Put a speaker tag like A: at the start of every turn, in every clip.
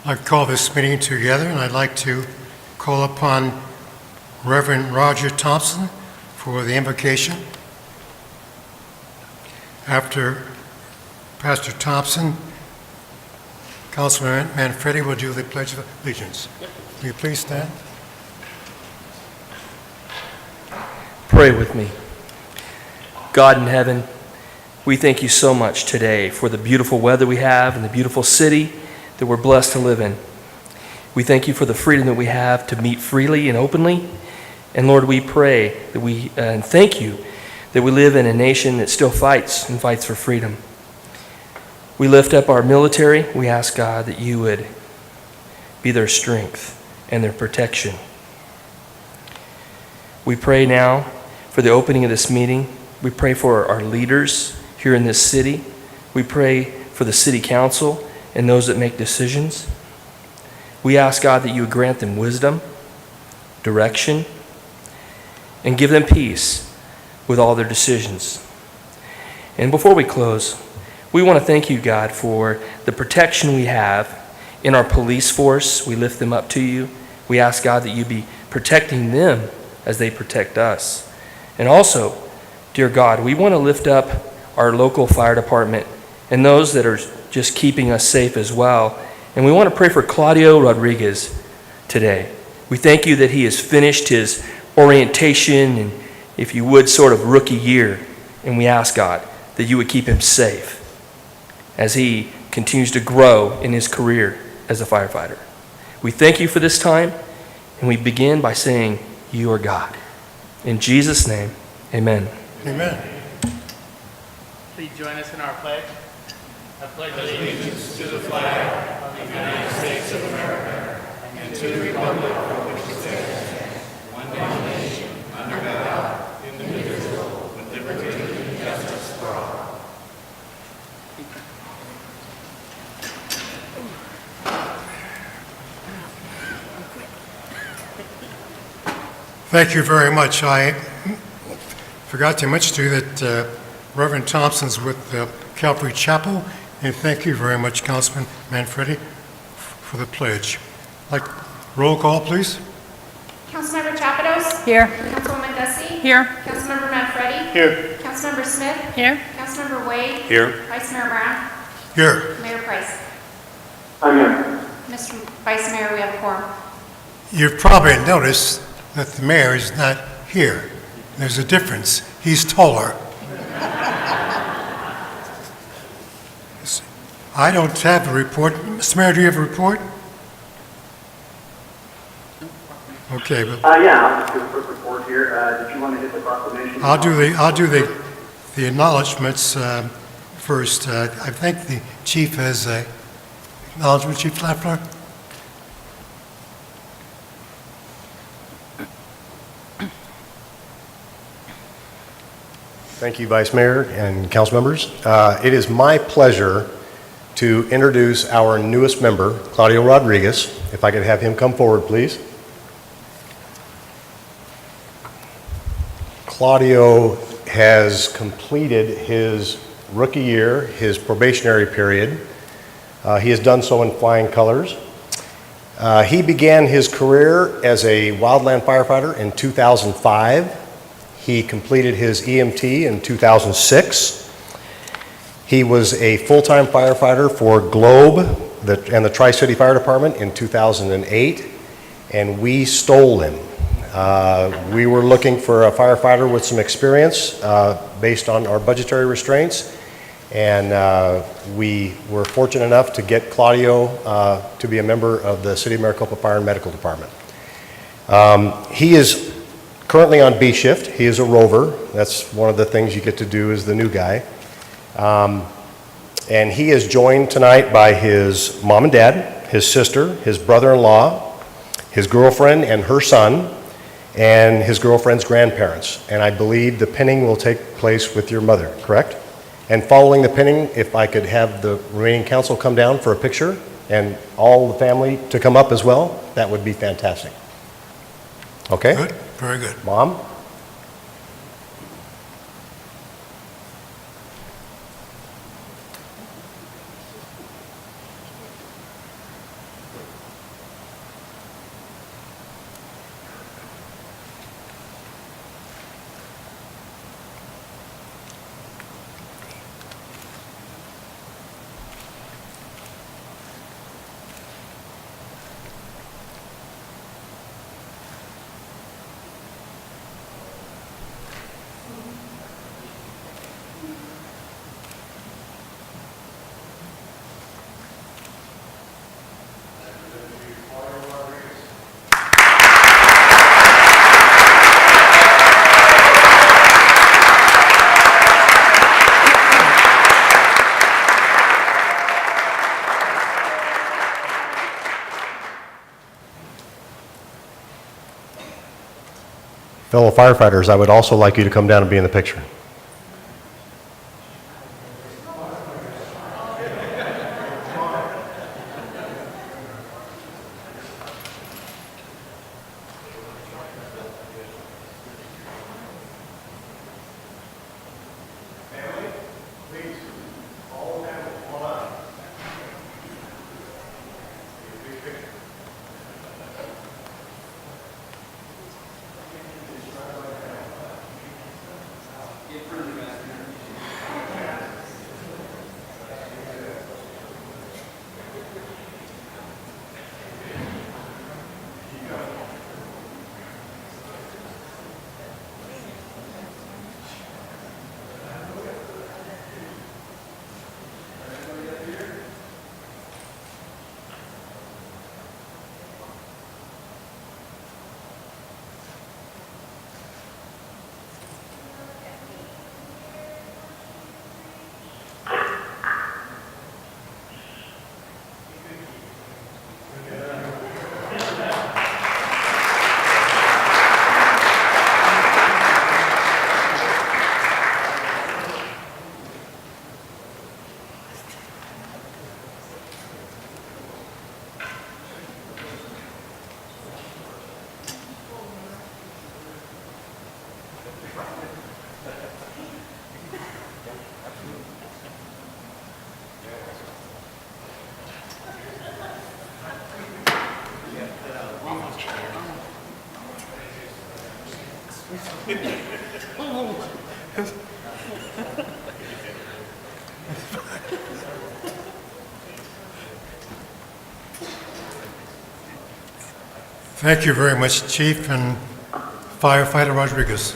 A: I'd like to call this meeting together, and I'd like to call upon Reverend Roger Thompson for the invocation. After Pastor Thompson, Councilman Manfredi will do the Pledge of Allegiance. Will you please stand?
B: Pray with me. God in heaven, we thank you so much today for the beautiful weather we have and the beautiful city that we're blessed to live in. We thank you for the freedom that we have to meet freely and openly. And Lord, we pray that and thank you that we live in a nation that still fights and fights for freedom. We lift up our military. We ask God that you would be their strength and their protection. We pray now for the opening of this meeting. We pray for our leaders here in this city. We pray for the city council and those that make decisions. We ask God that you would grant them wisdom, direction, and give them peace with all their decisions. And before we close, we want to thank you, God, for the protection we have in our police force. We lift them up to you. We ask, God, that you be protecting them as they protect us. And also, dear God, we want to lift up our local fire department and those that are just keeping us safe as well. And we want to pray for Claudio Rodriguez today. We thank you that he has finished his orientation and, if you would, sort of rookie year. And we ask, God, that you would keep him safe as he continues to grow in his career as a firefighter. We thank you for this time, and we begin by saying, you are God. In Jesus' name, amen.
A: Amen.
C: Please join us in our pledge. I pledge allegiance to the flag of the United States of America and to the republic for which it stands, one nation, under God, indivisible, with liberty and justice for all.
A: Thank you very much. I forgot to mention to you that Reverend Thompson's with Calvary Chapel, and thank you very much, Councilman Manfredi, for the pledge. Like, roll call, please.
D: Councilmember Chapados?
E: Here.
D: Councilwoman Gussie?
E: Here.
D: Councilmember Manfredi?
C: Here.
D: Councilmember Smith?
E: Here.
D: Councilmember Wade?
C: Here.
D: Vice Mayor Brown?
A: Here.
D: Mayor Price?
F: I'm here.
D: Mr. Vice Mayor, we have a quorum.
A: You've probably noticed that the mayor is not here. There's a difference. He's taller. I don't have a report. Mr. Mayor, do you have a report? Okay, but
F: Yeah, I'll just do a quick report here. Did you want to hit the proclamation?
A: I'll do the acknowledgments first. I think the chief has a acknowledgement. Chief Lafleur.
G: Thank you, Vice Mayor and council members. It is my pleasure to introduce our newest member, Claudio Rodriguez. If I could have him come forward, please. Claudio has completed his rookie year, his probationary period. He has done so in flying colors. He began his career as a wildland firefighter in 2005. He completed his EMT in 2006. He was a full-time firefighter for Globe and the Tri-City Fire Department in 2008, and we stole him. We were looking for a firefighter with some experience based on our budgetary restraints, and we were fortunate enough to get Claudio to be a member of the City of Maricopa Fire and Medical Department. He is currently on B shift. He is a rover. That's one of the things you get to do as the new guy. And he is joined tonight by his mom and dad, his sister, his brother-in-law, his girlfriend and her son, and his girlfriend's grandparents. And I believe the pinning will take place with your mother, correct? And following the pinning, if I could have the remaining council come down for a picture and all the family to come up as well, that would be fantastic. Okay?
A: Good, very good.
G: Mom? Fellow firefighters, I would also like you to come down and be in the picture.
A: Thank you very much, Chief and Firefighter Rodriguez. Is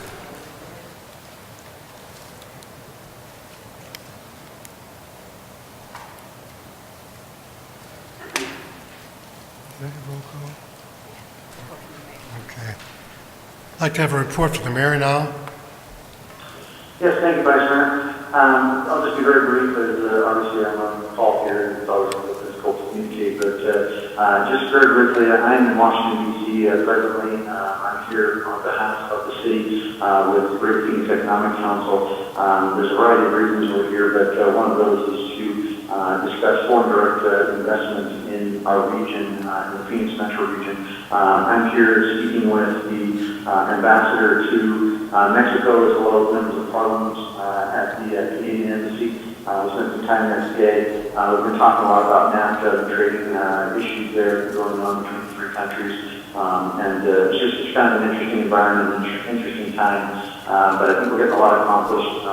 A: that a roll call? Okay. I'd like to have a report from the mayor now.
F: Yes, thank you, Vice Mayor. I'll just be very brief, as obviously I'm on the call here, and it's always difficult to communicate, but just very briefly, I'm in Washington, D.C. Presently. I'm here on behalf of the city with the Great Phoenix Economic Council. There's a variety of reasons we're here, but one of those is to discuss foreign direct investment in our region, in the Phoenix metro region. I'm here speaking with the ambassador to Mexico, as well as members of parliament at the Canadian Embassy. We spent some time there today. We've been talking a lot about NAFTA and trading issues there going on between the three countries. It's just kind of an interesting environment, an interesting time. But I think we're getting a lot accomplished.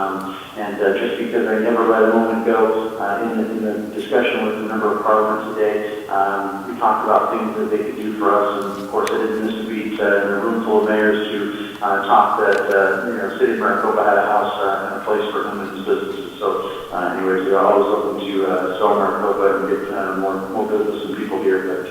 F: Just because I never let a moment go in the discussion with the member of parliament today, we talked about things that they could do for us. And of course, I didn't miss a beat in a room full of mayors to talk that City of Maricopa had a house and a place for him and his businesses. So anyways, we're always looking to sell Maricopa and get more business and people here. But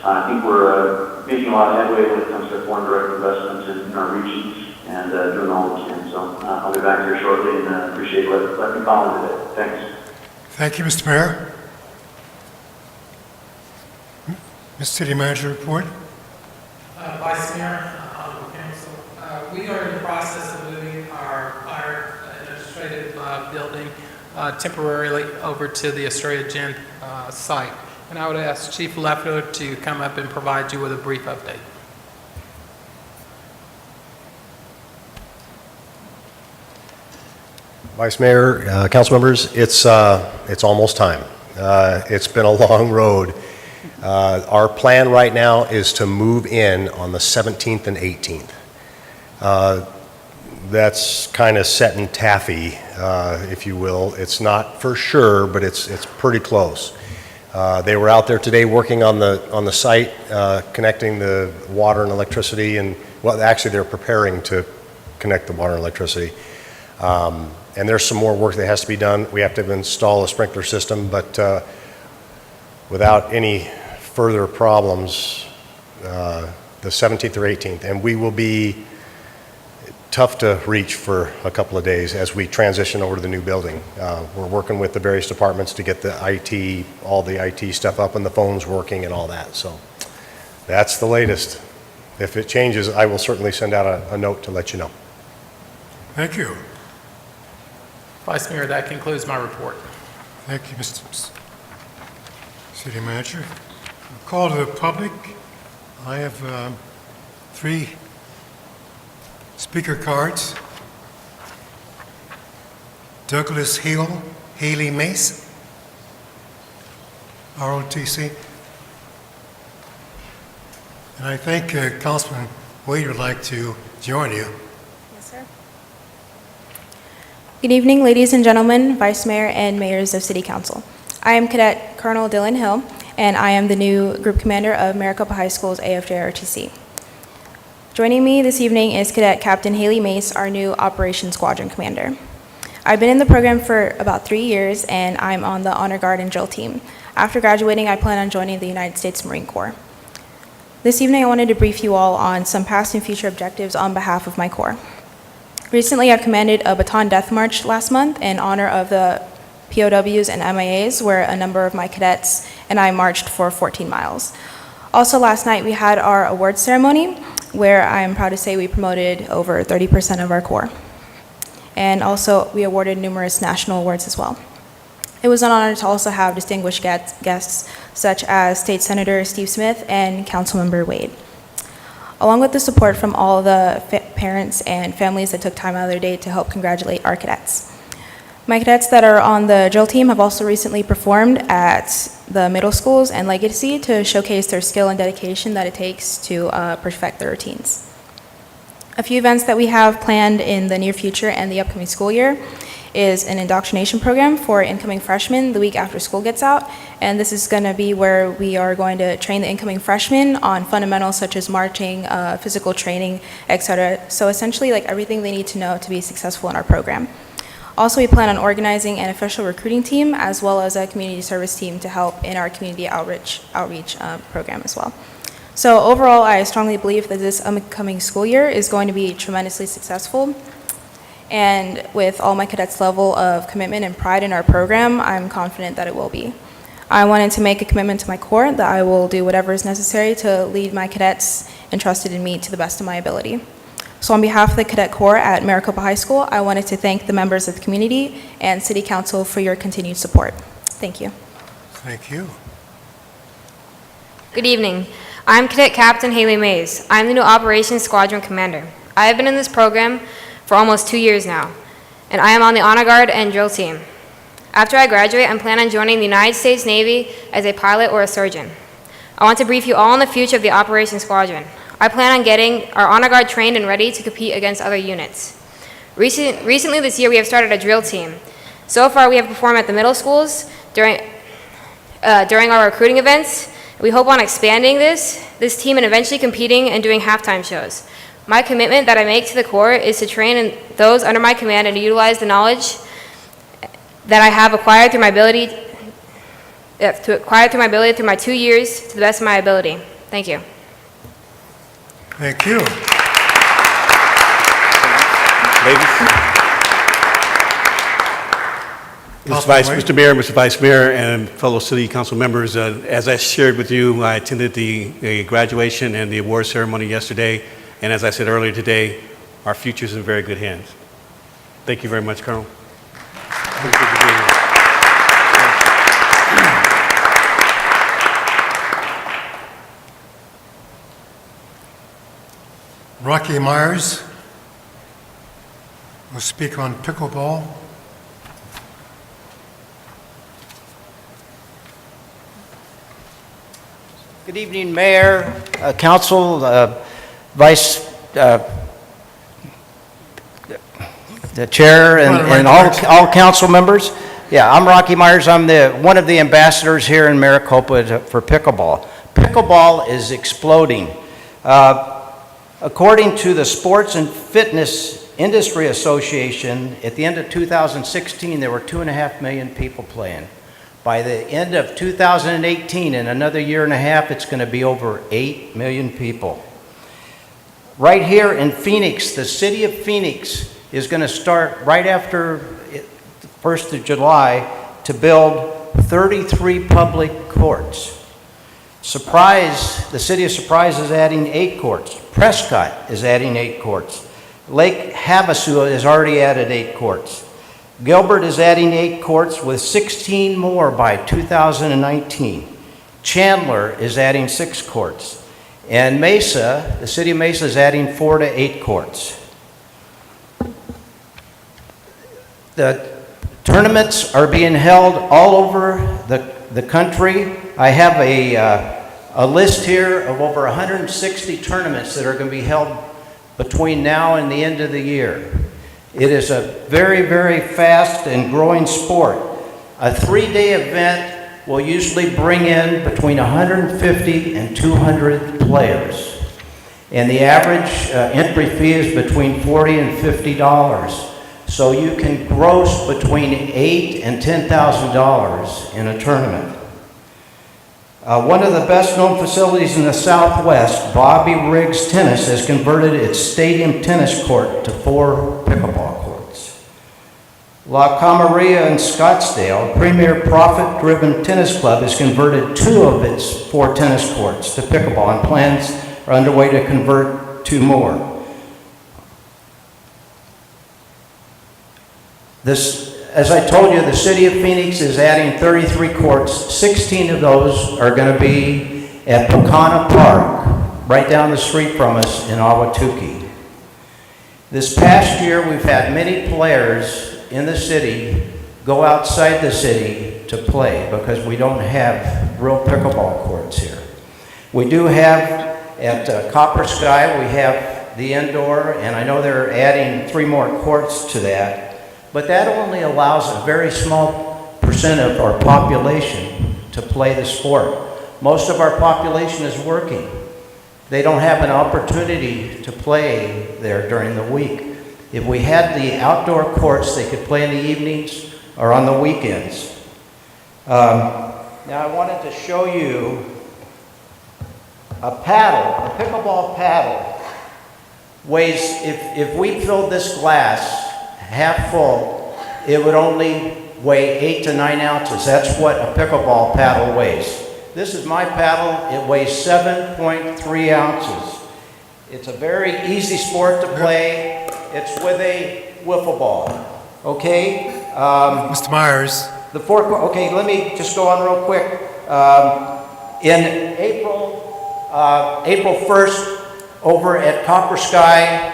F: I think we're making a lot of headway when it comes to foreign direct investment in our region and doing all we can. So I'll be back here shortly and appreciate letting me call in today. Thanks.
A: Thank you, Mr. Mayor. Mr. City Manager report.
E: Vice Mayor, Honorable Council, we are in the process of moving our administrative building temporarily over to the Astoria Gym site. And I would ask Chief Leffler to come up and provide you with a brief update.
G: Vice Mayor, council members, it's almost time. It's been a long road. Our plan right now is to move in on the 17th and 18th. That's kind of set in taffy, if you will. It's not for sure, but it's pretty close. They were out there today working on the site, connecting the water and electricity, and well, actually they're preparing to connect the water and electricity. And there's some more work that has to be done. We have to install a sprinkler system, but without any further problems, the 17th or 18th. And we will be tough to reach for a couple of days as we transition over to the new building. We're working with the various departments to get the IT, all the IT stuff up and the phones working and all that. So that's the latest. If it changes, I will certainly send out a note to let you know.
A: Thank you.
E: Vice Mayor, that concludes my report.
A: Thank you, Mr. City Manager. Call to the public. I have 3 speaker cards. Douglas Haley Mace, ROTC. And I think Councilman Wade would like to join you.
H: Yes, sir. Good evening, ladies and gentlemen, Vice Mayor and Mayors of City Council. I am Cadet Colonel Dylan Hill, and I am the new Group Commander of Maricopa High School's AFJ-ROTC. Joining me this evening is Cadet Captain Haley Mace, our new Operations Squadron Commander. I've been in the program for about 3 years, and I'm on the Honor Guard and Drill team. After graduating, I plan on joining the United States Marine Corps. This evening, I wanted to brief you all on some past and future objectives on behalf of my Corps. Recently, I commanded a baton death march last month in honor of the POWs and MIAs, where a number of my cadets and I marched for 14 miles. Also, last night, we had our awards ceremony, where I am proud to say we promoted over 30% of our Corps. And also, we awarded numerous national awards as well. It was an honor to also have distinguished guests such as State Senator Steve Smith and Councilmember Wade, along with the support from all the parents and families that took time out of their day to help congratulate our cadets. My cadets that are on the drill team have also recently performed at the middle schools and Legacy to showcase their skill and dedication that it takes to perfect their routines. A few events that we have planned in the near future and the upcoming school year is an indoctrination program for incoming freshmen the week after school gets out. And this is going to be where we are going to train the incoming freshmen on fundamentals such as marching, physical training, etc. So essentially like everything they need to know to be successful in our program. Also, we plan on organizing an official recruiting team as well as a community service team to help in our community outreach program as well. So overall, I strongly believe that this upcoming school year is going to be tremendously successful. And with all my cadets' level of commitment and pride in our program, I'm confident that it will be. I wanted to make a commitment to my Corps that I will do whatever is necessary to lead my cadets entrusted in me to the best of my ability. So on behalf of the Cadet Corps at Maricopa High School, I wanted to thank the members of the community and City Council for your continued support. Thank you.
A: Thank you.
I: Good evening. I'm Cadet Captain Haley Mays. I'm the new Operations Squadron Commander. I have been in this program for almost 2 years now, and I am on the Honor Guard and Drill team. After I graduate, I'm planning on joining the United States Navy as a pilot or a surgeon. I want to brief you all on the future of the Operations Squadron. I plan on getting our Honor Guard trained and ready to compete against other units. Recently this year, we have started a drill team. So far, we have performed at the middle schools during our recruiting events. We hope on expanding this team and eventually competing and doing halftime shows. My commitment that I make to the Corps is to train those under my command and to utilize the knowledge that I have acquired through my ability through my 2 years to the best of my ability. Thank you.
A: Thank you.
J: Mr. Mayor, Mr. Vice Mayor, and fellow City Council members, as I shared with you, I attended the graduation and the award ceremony yesterday, and as I said earlier today, our future is in very good hands. Thank you very much, Colonel.
A: Rocky Myers will speak on pickleball.
K: Good evening, Mayor, Council, Vice, the Chair, and all council members. Yeah, I'm Rocky Myers. I'm one of the ambassadors here in Maricopa for pickleball. Pickleball is exploding. According to the Sports and Fitness Industry Association, at the end of 2016, there were 2.5 million people playing. By the end of 2018, in another year and a half, it's going to be over 8 million people. Right here in Phoenix, the city of Phoenix is going to start right after the 1st of July to build 33 public courts. Surprise, the city of Surprise is adding 8 courts. Prescott is adding 8 courts. Lake Havasu has already added 8 courts. Gilbert is adding 8 courts with 16 more by 2019. Chandler is adding 6 courts. And Mesa, the city of Mesa is adding 4 to 8 courts. The tournaments are being held all over the country. I have a list here of over 160 tournaments that are going to be held between now and the end of the year. It is a very, very fast and growing sport. A 3-day event will usually bring in between 150 and 200 players. And the average entry fee is between $40 and $50. So you can gross between $8,000 and $10,000 in a tournament. One of the best-known facilities in the Southwest, Bobby Riggs Tennis, has converted its stadium tennis court to 4 pickleball courts. La Camaria in Scottsdale, a premier profit-driven tennis club, has converted 2 of its 4 tennis courts to pickleball, and plans are underway to convert 2 more. As I told you, the city of Phoenix is adding 33 courts. 16 of those are going to be at Pecana Park, right down the street from us in Ahwatukee. This past year, we've had many players in the city go outside the city to play because we don't have real pickleball courts here. We do have at Copper Sky, we have the indoor, and I know they're adding 3 more courts to that. But that only allows a very small percent of our population to play the sport. Most of our population is working. They don't have an opportunity to play there during the week. If we had the outdoor courts, they could play in the evenings or on the weekends. Now I wanted to show you a paddle, a pickleball paddle. Weighs, if we filled this glass half full, it would only weigh 8 to 9 ounces. That's what a pickleball paddle weighs. This is my paddle. It weighs 7.3 ounces. It's a very easy sport to play. It's with a wiffle ball. Okay?
A: Mr. Myers.
K: Okay, let me just go on real quick. In April 1st, over at Copper Sky,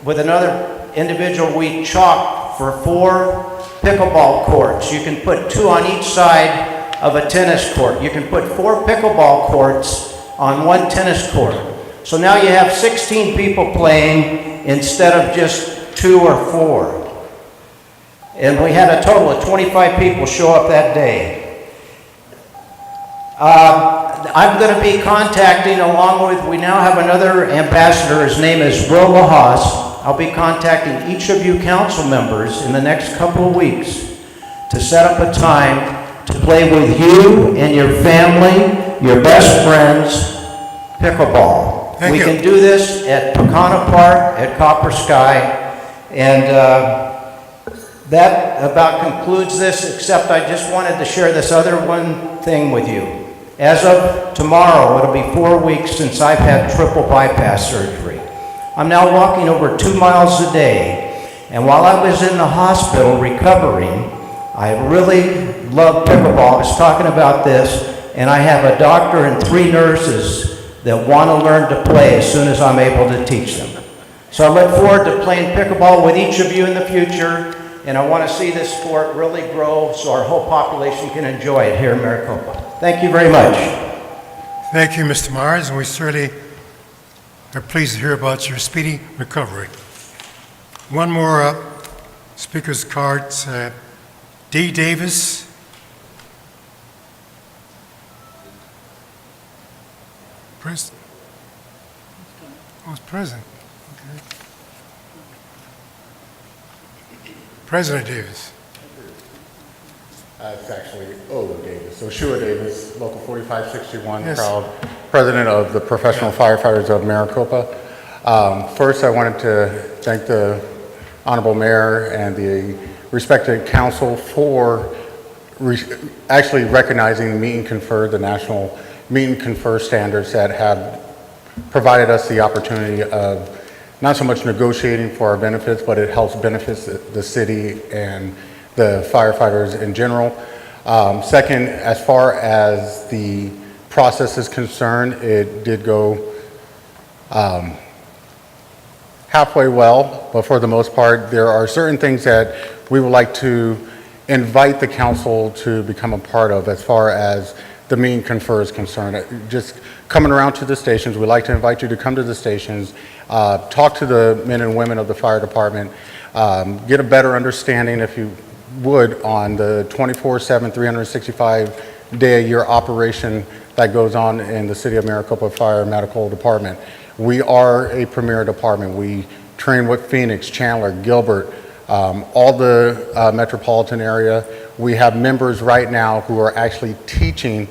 K: with another individual, we chalked for 4 pickleball courts. You can put 2 on each side of a tennis court. You can put 4 pickleball courts on 1 tennis court. So now you have 16 people playing instead of just 2 or 4. And we had a total of 25 people show up that day. I'm going to be contacting, along with, we now have another ambassador. His name is Will LaHaas. I'll be contacting each of you council members in the next couple of weeks to set up a time to play with you and your family, your best friends, pickleball.
A: Thank you.
K: We can do this at Pecana Park, at Copper Sky, and that about concludes this, except I just wanted to share this other one thing with you. As of tomorrow, it'll be 4 weeks since I've had triple bypass surgery. I'm now walking over 2 miles a day, and while I was in the hospital recovering, I really love pickleball. I was talking about this, and I have a doctor and 3 nurses that want to learn to play as soon as I'm able to teach them. So I look forward to playing pickleball with each of you in the future, and I want to see this sport really grow so our whole population can enjoy it here in Maricopa. Thank you very much.
A: Thank you, Mr. Myers, and we certainly are pleased to hear about your speedy recovery. One more speaker's card. D. Davis. Present. Oh, it's present. Okay. President Davis.
L: It's actually O. Davis. So Shua Davis, Local 4561,
A: Yes.
L: proud president of the Professional Firefighters of Maricopa. First, I wanted to thank the Honorable Mayor and the respected council for actually recognizing the Meet and Confer, the national Meet and Confer standards that have provided us the opportunity of not so much negotiating for our benefits, but it helps benefits the city and the firefighters in general. Second, as far as the process is concerned, it did go halfway well, but for the most part, there are certain things that we would like to invite the council to become a part of as far as the meet and confer is concerned. Just coming around to the stations, we'd like to invite you to come to the stations, talk to the men and women of the fire department, get a better understanding, if you would, on the 24/7, 365-day-a-year operation that goes on in the City of Maricopa Fire Medical Department. We are a premier department. We train with Phoenix, Chandler, Gilbert, all the metropolitan area. We have members right now who are actually teaching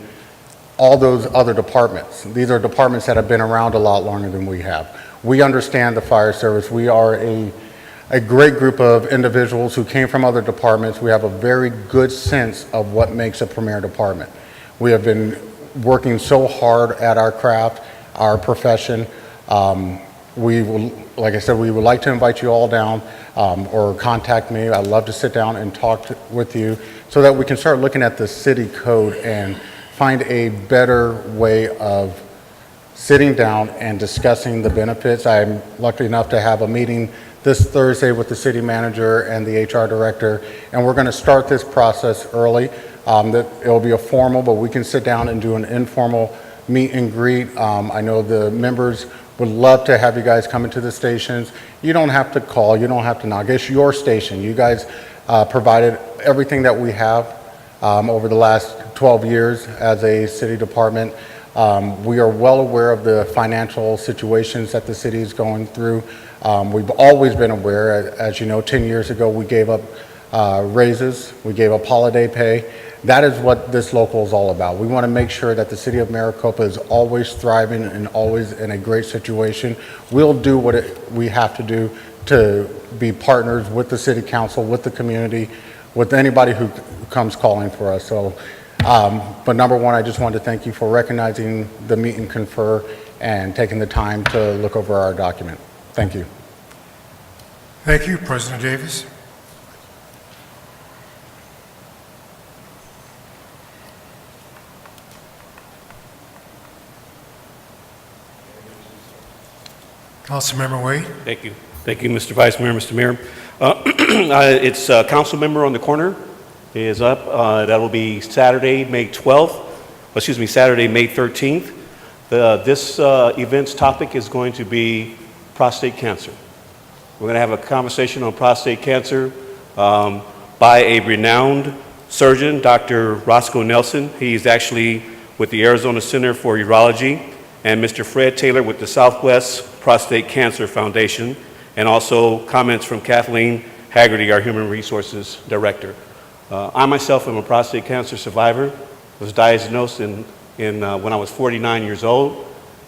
L: all those other departments. These are departments that have been around a lot longer than we have. We understand the fire service. We are a great group of individuals who came from other departments. We have a very good sense of what makes a premier department. We have been working so hard at our craft, our profession. We will, like I said, we would like to invite you all down or contact me. I'd love to sit down and talk with you so that we can start looking at the city code and find a better way of sitting down and discussing the benefits. I'm lucky enough to have a meeting this Thursday with the city manager and the HR director, and we're going to start this process early. It'll be a formal, but we can sit down and do an informal meet and greet. I know the members would love to have you guys come into the stations. You don't have to call, you don't have to knock. It's your station. You guys provided everything that we have over the last 12 years as a city department. We are well aware of the financial situations that the city is going through. We've always been aware. As you know, 10 years ago, we gave up raises, we gave up holiday pay. That is what this local is all about. We want to make sure that the city of Maricopa is always thriving and always in a great situation. We'll do what we have to do to be partners with the city council, with the community, with anybody who comes calling for us. So, but number one, I just wanted to thank you for recognizing the meet and confer and taking the time to look over our document. Thank you.
A: Thank you, President Davis. Councilmember Wade.
J: Thank you. Thank you, Mr. Vice Mayor, Mr. Mayor. It's council member on the corner is up. That will be Saturday, May 12th. Excuse me, Saturday, May 13th. This event's topic is going to be prostate cancer. We're going to have a conversation on prostate cancer by a renowned surgeon, Dr. Roscoe Nelson. He's actually with the Arizona Center for Urology, and Mr. Fred Taylor with the Southwest Prostate Cancer Foundation, and also comments from Kathleen Haggerty, our Human Resources Director. I myself am a prostate cancer survivor. Was diagnosed when I was 49 years old.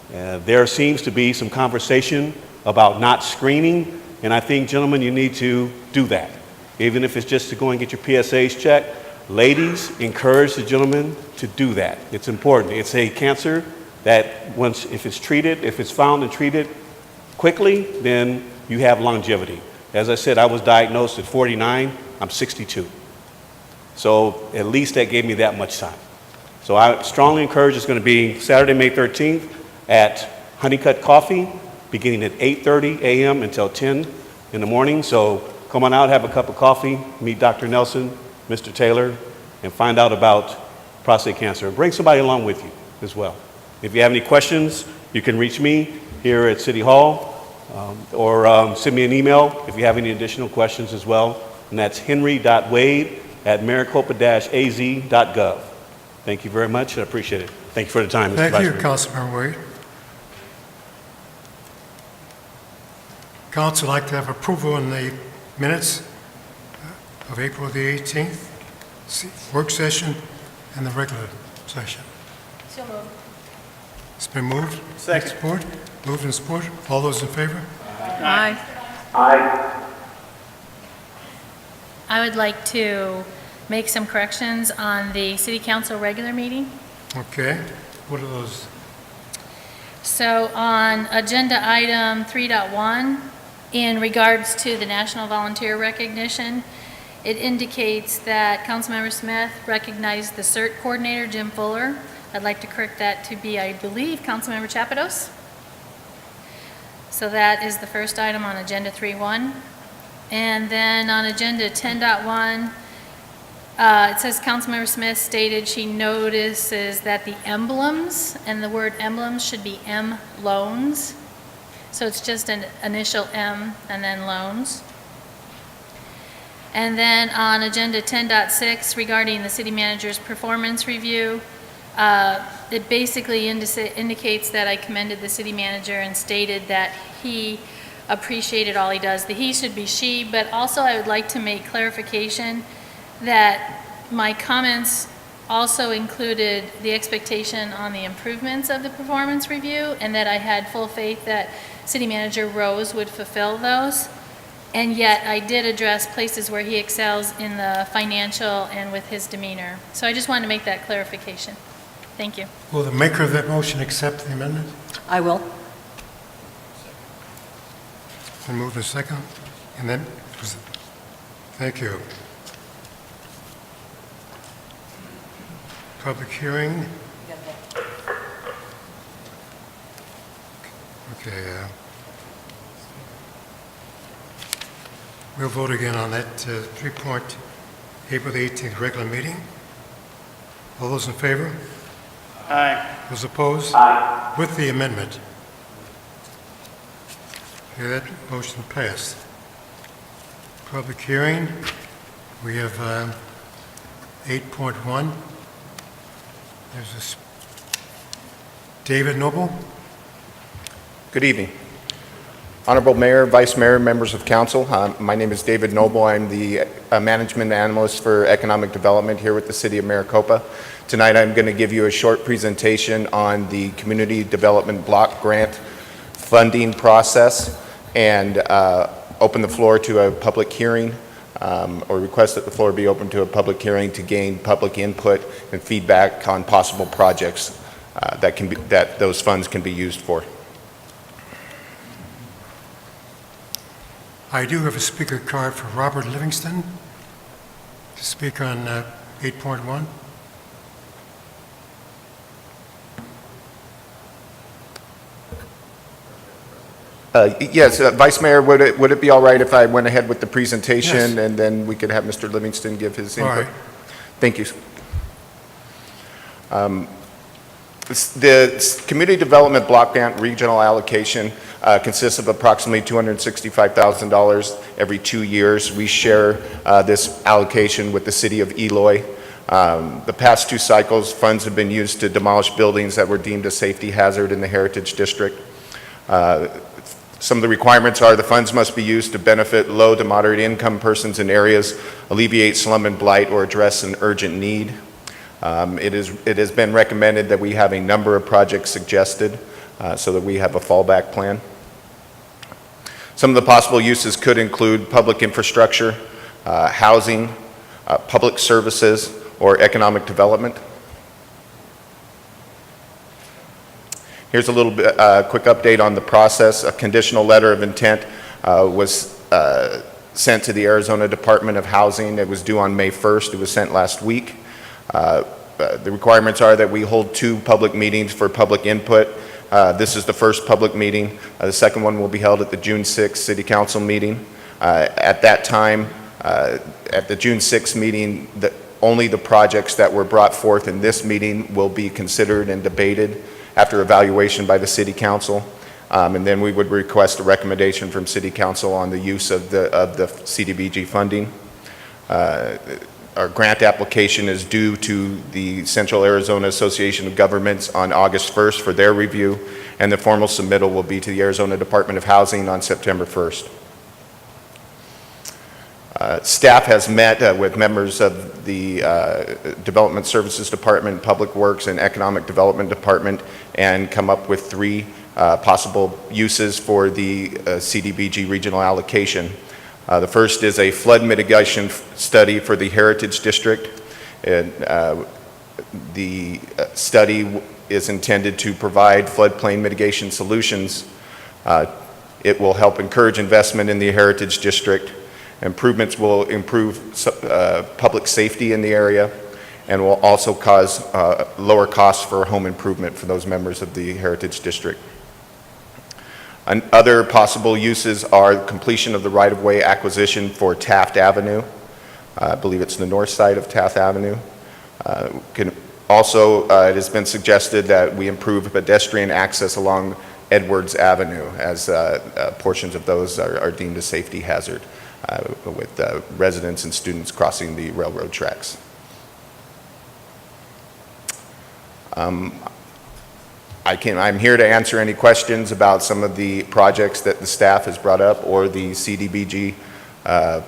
J: There seems to be some conversation about not screening, and I think, gentlemen, you need to do that. Even if it's just to go and get your PSAs checked. Ladies, encourage the gentlemen to do that. It's important. It's a cancer that if it's found and treated quickly, then you have longevity. As I said, I was diagnosed at 49, I'm 62. So at least that gave me that much time. So I strongly encourage, it's going to be Saturday, May 13th at Honeycut Coffee, beginning at 8:30 a.m. until 10 in the morning. So come on out, have a cup of coffee, meet Dr. Nelson, Mr. Taylor, and find out about prostate cancer. Bring somebody along with you as well. If you have any questions, you can reach me here at City Hall or send me an email if you have any additional questions as well. And that's henry.wade@maricopa-az.gov. Thank you very much. I appreciate it. Thank you for the time, Mr. Vice
A: Thank you,
J: Mayor.
A: Councilmember Wade. Council would like to have approval in the minutes of April the 18th, work session and the regular session.
I: So moved.
A: It's been moved.
E: Second.
A: Support. Moved and support. All those in favor?
M: Aye.
F: Aye.
M: I would like to make some corrections on the city council regular meeting.
A: Okay. What are those?
M: So on agenda item 3.1, in regards to the National Volunteer Recognition, it indicates that Councilmember Smith recognized the CERT coordinator, Jim Fuller. I'd like to correct that to be, I believe, Councilmember Chapados. So that is the first item on agenda 3.1. And then on agenda 10.1, it says Councilmember Smith stated she notices that the emblems, and the word emblems should be M loans. So it's just an initial M and then loans. And then on agenda 10.6 regarding the city manager's performance review, it basically indicates that I commended the city manager and stated that he appreciated all he does. The he should be she, but also I would like to make clarification that my comments also included the expectation on the improvements of the performance review, and that I had full faith that City Manager Rose would fulfill those. And yet I did address places where he excels in the financial and with his demeanor. So I just wanted to make that clarification. Thank you.
A: Will the maker of that motion accept the amendment?
N: I will.
A: And move the second? And then, thank you. Public hearing? Okay. We'll vote again on that 3-point April the 18th regular meeting. All those in favor?
C: Aye.
A: Those opposed?
F: Aye.
A: With the amendment. Okay, that motion passed. Public hearing, we have 8.1. There's this David Noble.
O: Good evening. Honorable Mayor, Vice Mayor, members of council, my name is David Noble. I'm the management analyst for economic development here with the City of Maricopa. Tonight I'm going to give you a short presentation on the Community Development Block Grant funding process and open the floor to a public hearing or request that the floor be open to a public hearing to gain public input and feedback on possible projects that those funds can be used for.
A: I do have a speaker card for Robert Livingston to speak on 8.1.
O: Yes, Vice Mayor, would it be all right if I went ahead with the presentation?
A: Yes.
O: And then we could have Mr. Livingston give his input?
A: All right.
O: Thank you. The Community Development Block Grant Regional Allocation consists of approximately $265,000 every 2 years. We share this allocation with the City of Eloy. The past 2 cycles, funds have been used to demolish buildings that were deemed a safety hazard in the Heritage District. Some of the requirements are the funds must be used to benefit low to moderate income persons in areas, alleviate slum and blight, or address an urgent need. It has been recommended that we have a number of projects suggested so that we have a fallback plan. Some of the possible uses could include public infrastructure, housing, public services, or economic development. Here's a little bit quick update on the process. A conditional letter of intent was sent to the Arizona Department of Housing. It was due on May 1st. It was sent last week. The requirements are that we hold 2 public meetings for public input. This is the first public meeting. The second one will be held at the June 6th City Council meeting. At that time, at the June 6th meeting, only the projects that were brought forth in this meeting will be considered and debated after evaluation by the City Council. And then we would request a recommendation from City Council on the use of the CDBG funding. Our grant application is due to the Central Arizona Association of Governments on August 1st for their review, and the formal submittal will be to the Arizona Department of Housing on September 1st. Staff has met with members of the Development Services Department, Public Works, and Economic Development Department and come up with 3 possible uses for the CDBG regional allocation. The first is a flood mitigation study for the Heritage District. And, the study is intended to provide floodplain mitigation solutions. It will help encourage investment in the Heritage District. Improvements will improve public safety in the area and will also cause lower costs for home improvement for those members of the Heritage District. Other possible uses are completion of the right-of-way acquisition for Taft Avenue. I believe it's the north side of Taft Avenue. It has been suggested that we improve pedestrian access along Edwards Avenue, as portions of those are deemed a safety hazard with residents and students crossing the railroad tracks. I'm here to answer any questions about some of the projects that the staff has brought up or the CDBG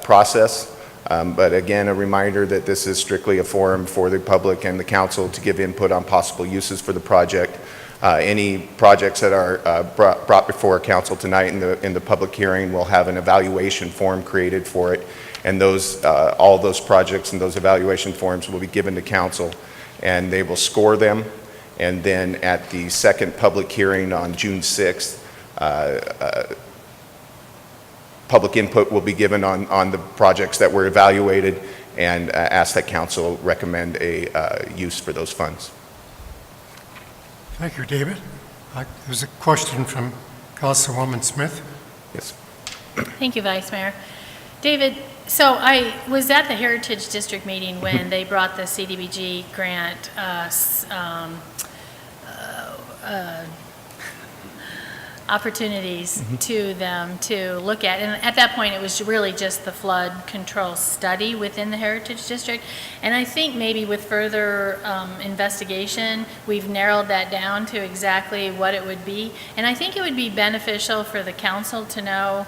O: process. But again, a reminder that this is strictly a forum for the public and the council to give input on possible uses for the project. Any projects that are brought before council tonight in the public hearing will have an evaluation form created for it. And all those projects and those evaluation forms will be given to council, and they will score them. And then at the second public hearing on June 6th, public input will be given on the projects that were evaluated, and ask that council recommend a use for those funds.
A: Thank you, David. There's a question from Councilwoman Smith.
O: Yes.
M: Thank you, Vice Mayor. David, so I was at the Heritage District meeting when they brought the CDBG grant opportunities to them to look at. And at that point, it was really just the flood control study within the Heritage District. And I think maybe with further investigation, we've narrowed that down to exactly what it would be. And I think it would be beneficial for the council to know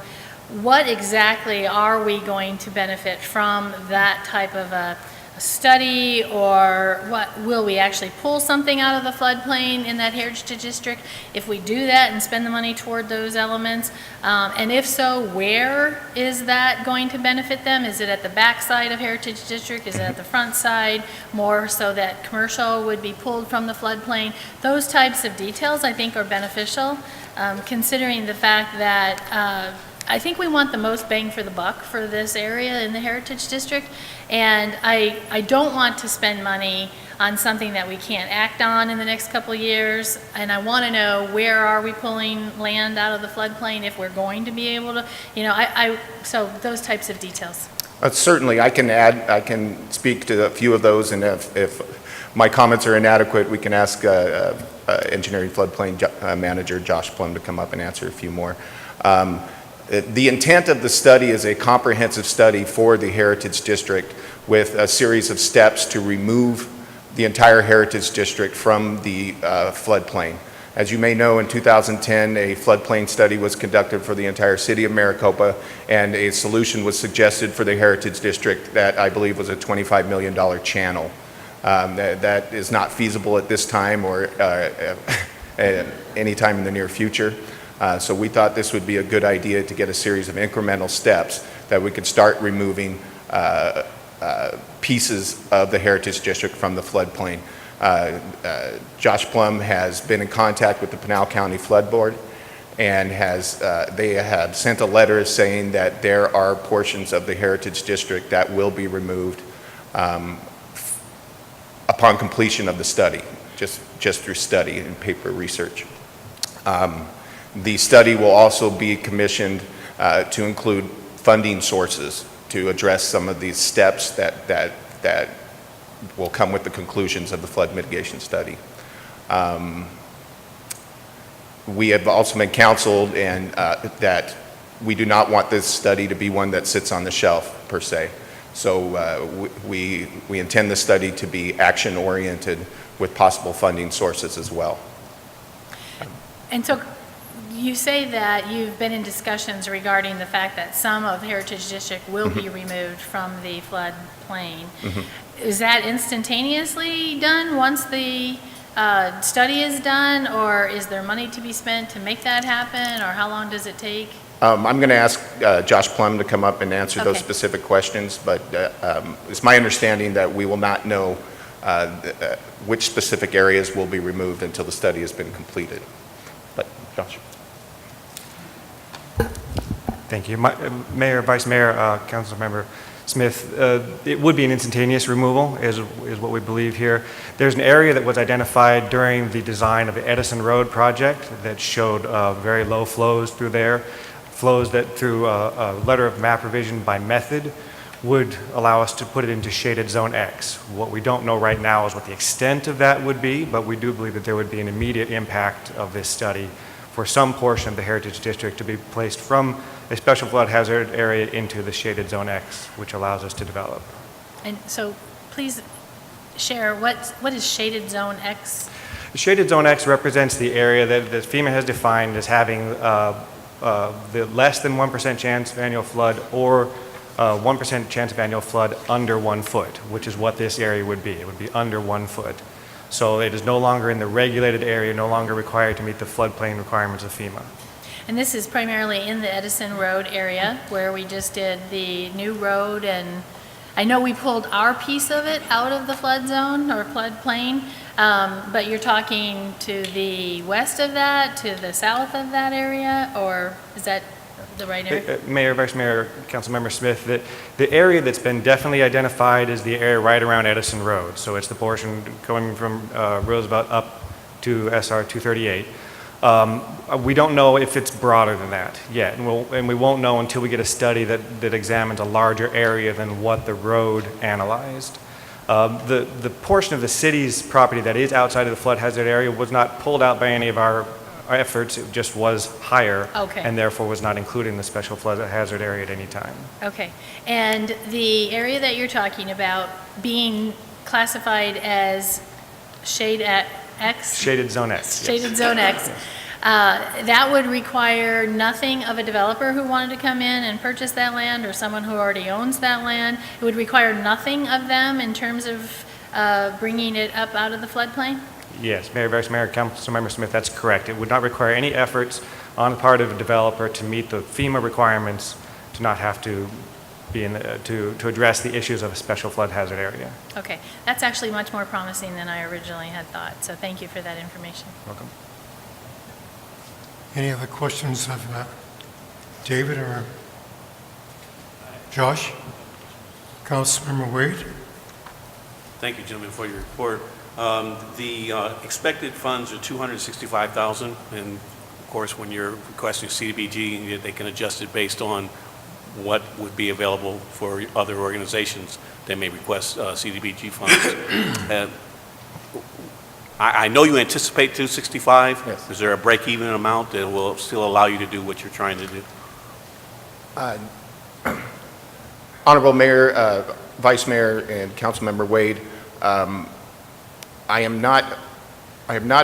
M: what exactly are we going to benefit from that type of a study, or what will we actually pull something out of the floodplain in that Heritage District if we do that and spend the money toward those elements, and if so, where is that going to benefit them? Is it at the back side of Heritage District? Is it at the front side? More so that commercial would be pulled from the floodplain? Those types of details I think are beneficial, considering the fact that I think we want the most bang for the buck for this area in the Heritage District, and I don't want to spend money on something that we can't act on in the next couple of years, and I want to know where are we pulling land out of the floodplain if we're going to be able to, so those types of details.
O: Certainly, I can speak to a few of those, and if my comments are inadequate, we can ask Engineering Floodplain Manager Josh Plum to come up and answer a few more. The intent of the study is a comprehensive study for the Heritage District with a series of steps to remove the entire Heritage District from the floodplain. As you may know, in 2010, a floodplain study was conducted for the entire city of Maricopa, and a solution was suggested for the Heritage District that I believe was a $25 million channel. That is not feasible at this time or any time in the near future. So we thought this would be a good idea to get a series of incremental steps that we could start removing pieces of the Heritage District from the floodplain. Josh Plum has been in contact with the Pinal County Flood Board, and they have sent a letter saying that there are portions of the Heritage District that will be removed upon completion of the study, just through study and paper research. The study will also be commissioned to include funding sources to address some of these steps that will come with the conclusions of the flood mitigation study. We have also been counseled that we do not want this study to be one that sits on the shelf per se. So we intend the study to be action-oriented with possible funding sources as well.
M: And so you say that you've been in discussions regarding the fact that some of Heritage District will be removed from the floodplain. Is that instantaneously done once the study is done, or is there money to be spent to make that happen, or how long does it take?
O: I'm going to ask Josh Plum to come up and answer those specific questions, but it's my understanding that we will not know which specific areas will be removed until the study has been completed. But, Josh.
N: Thank you. Mayor, Vice Mayor, Councilmember Smith, it would be an instantaneous removal is what we believe here. There's an area that was identified during the design of the Edison Road project that showed very low flows through there, flows that through a letter of map revision by method would allow us to put it into shaded zone X. What we don't know right now is what the extent of that would be, but we do believe that there would be an immediate impact of this study for some portion of the Heritage District to be placed from a special flood hazard area into the shaded zone X, which allows us to develop.
M: And so please share, what is shaded zone X?
N: The shaded zone X represents the area that FEMA has defined as having the less than 1% chance of annual flood or 1% chance of annual flood under 1 foot, which is what this area would be. It would be under 1 foot. So it is no longer in the regulated area, no longer required to meet the floodplain requirements of FEMA.
M: And this is primarily in the Edison Road area where we just did the new road, and I know we pulled our piece of it out of the flood zone or floodplain, but you're talking to the west of that, to the south of that area, or is that the right area?
N: Mayor, Vice Mayor, Councilmember Smith, the area that's been definitely identified is the area right around Edison Road. So it's the portion going from Roosevelt up to SR 238. We don't know if it's broader than that yet, and we won't know until we get a study that examines a larger area than what the road analyzed. The portion of the city's property that is outside of the flood hazard area was not pulled out by any of our efforts. It just was higher,
M: Okay.
N: and therefore was not included in the special flood hazard area at any time.
M: Okay, and the area that you're talking about being classified as shade at X?
N: Shaded zone X. Yes.
M: Shaded zone X. That would require nothing of a developer who wanted to come in and purchase that land or someone who already owns that land. It would require nothing of them in terms of bringing it up out of the floodplain?
N: Yes, Mayor, Vice Mayor, Councilmember Smith, that's correct. It would not require any efforts on the part of a developer to meet the FEMA requirements, to not have to be to address the issues of a special flood hazard area.
M: Okay, that's actually much more promising than I originally had thought, so thank you for that information.
N: Welcome.
A: Any other questions of David or Josh? Councilmember Wade?
J: Thank you, gentlemen, for your report. The expected funds are $265,000, and of course, when you're requesting CDBG, they can adjust it based on what would be available for other organizations that may request CDBG funds. I know you anticipate 265.
O: Yes.
J: Is there a break-even amount that will still allow you to do what you're trying to do?
O: Honorable Mayor, Vice Mayor, and Councilmember Wade, I am not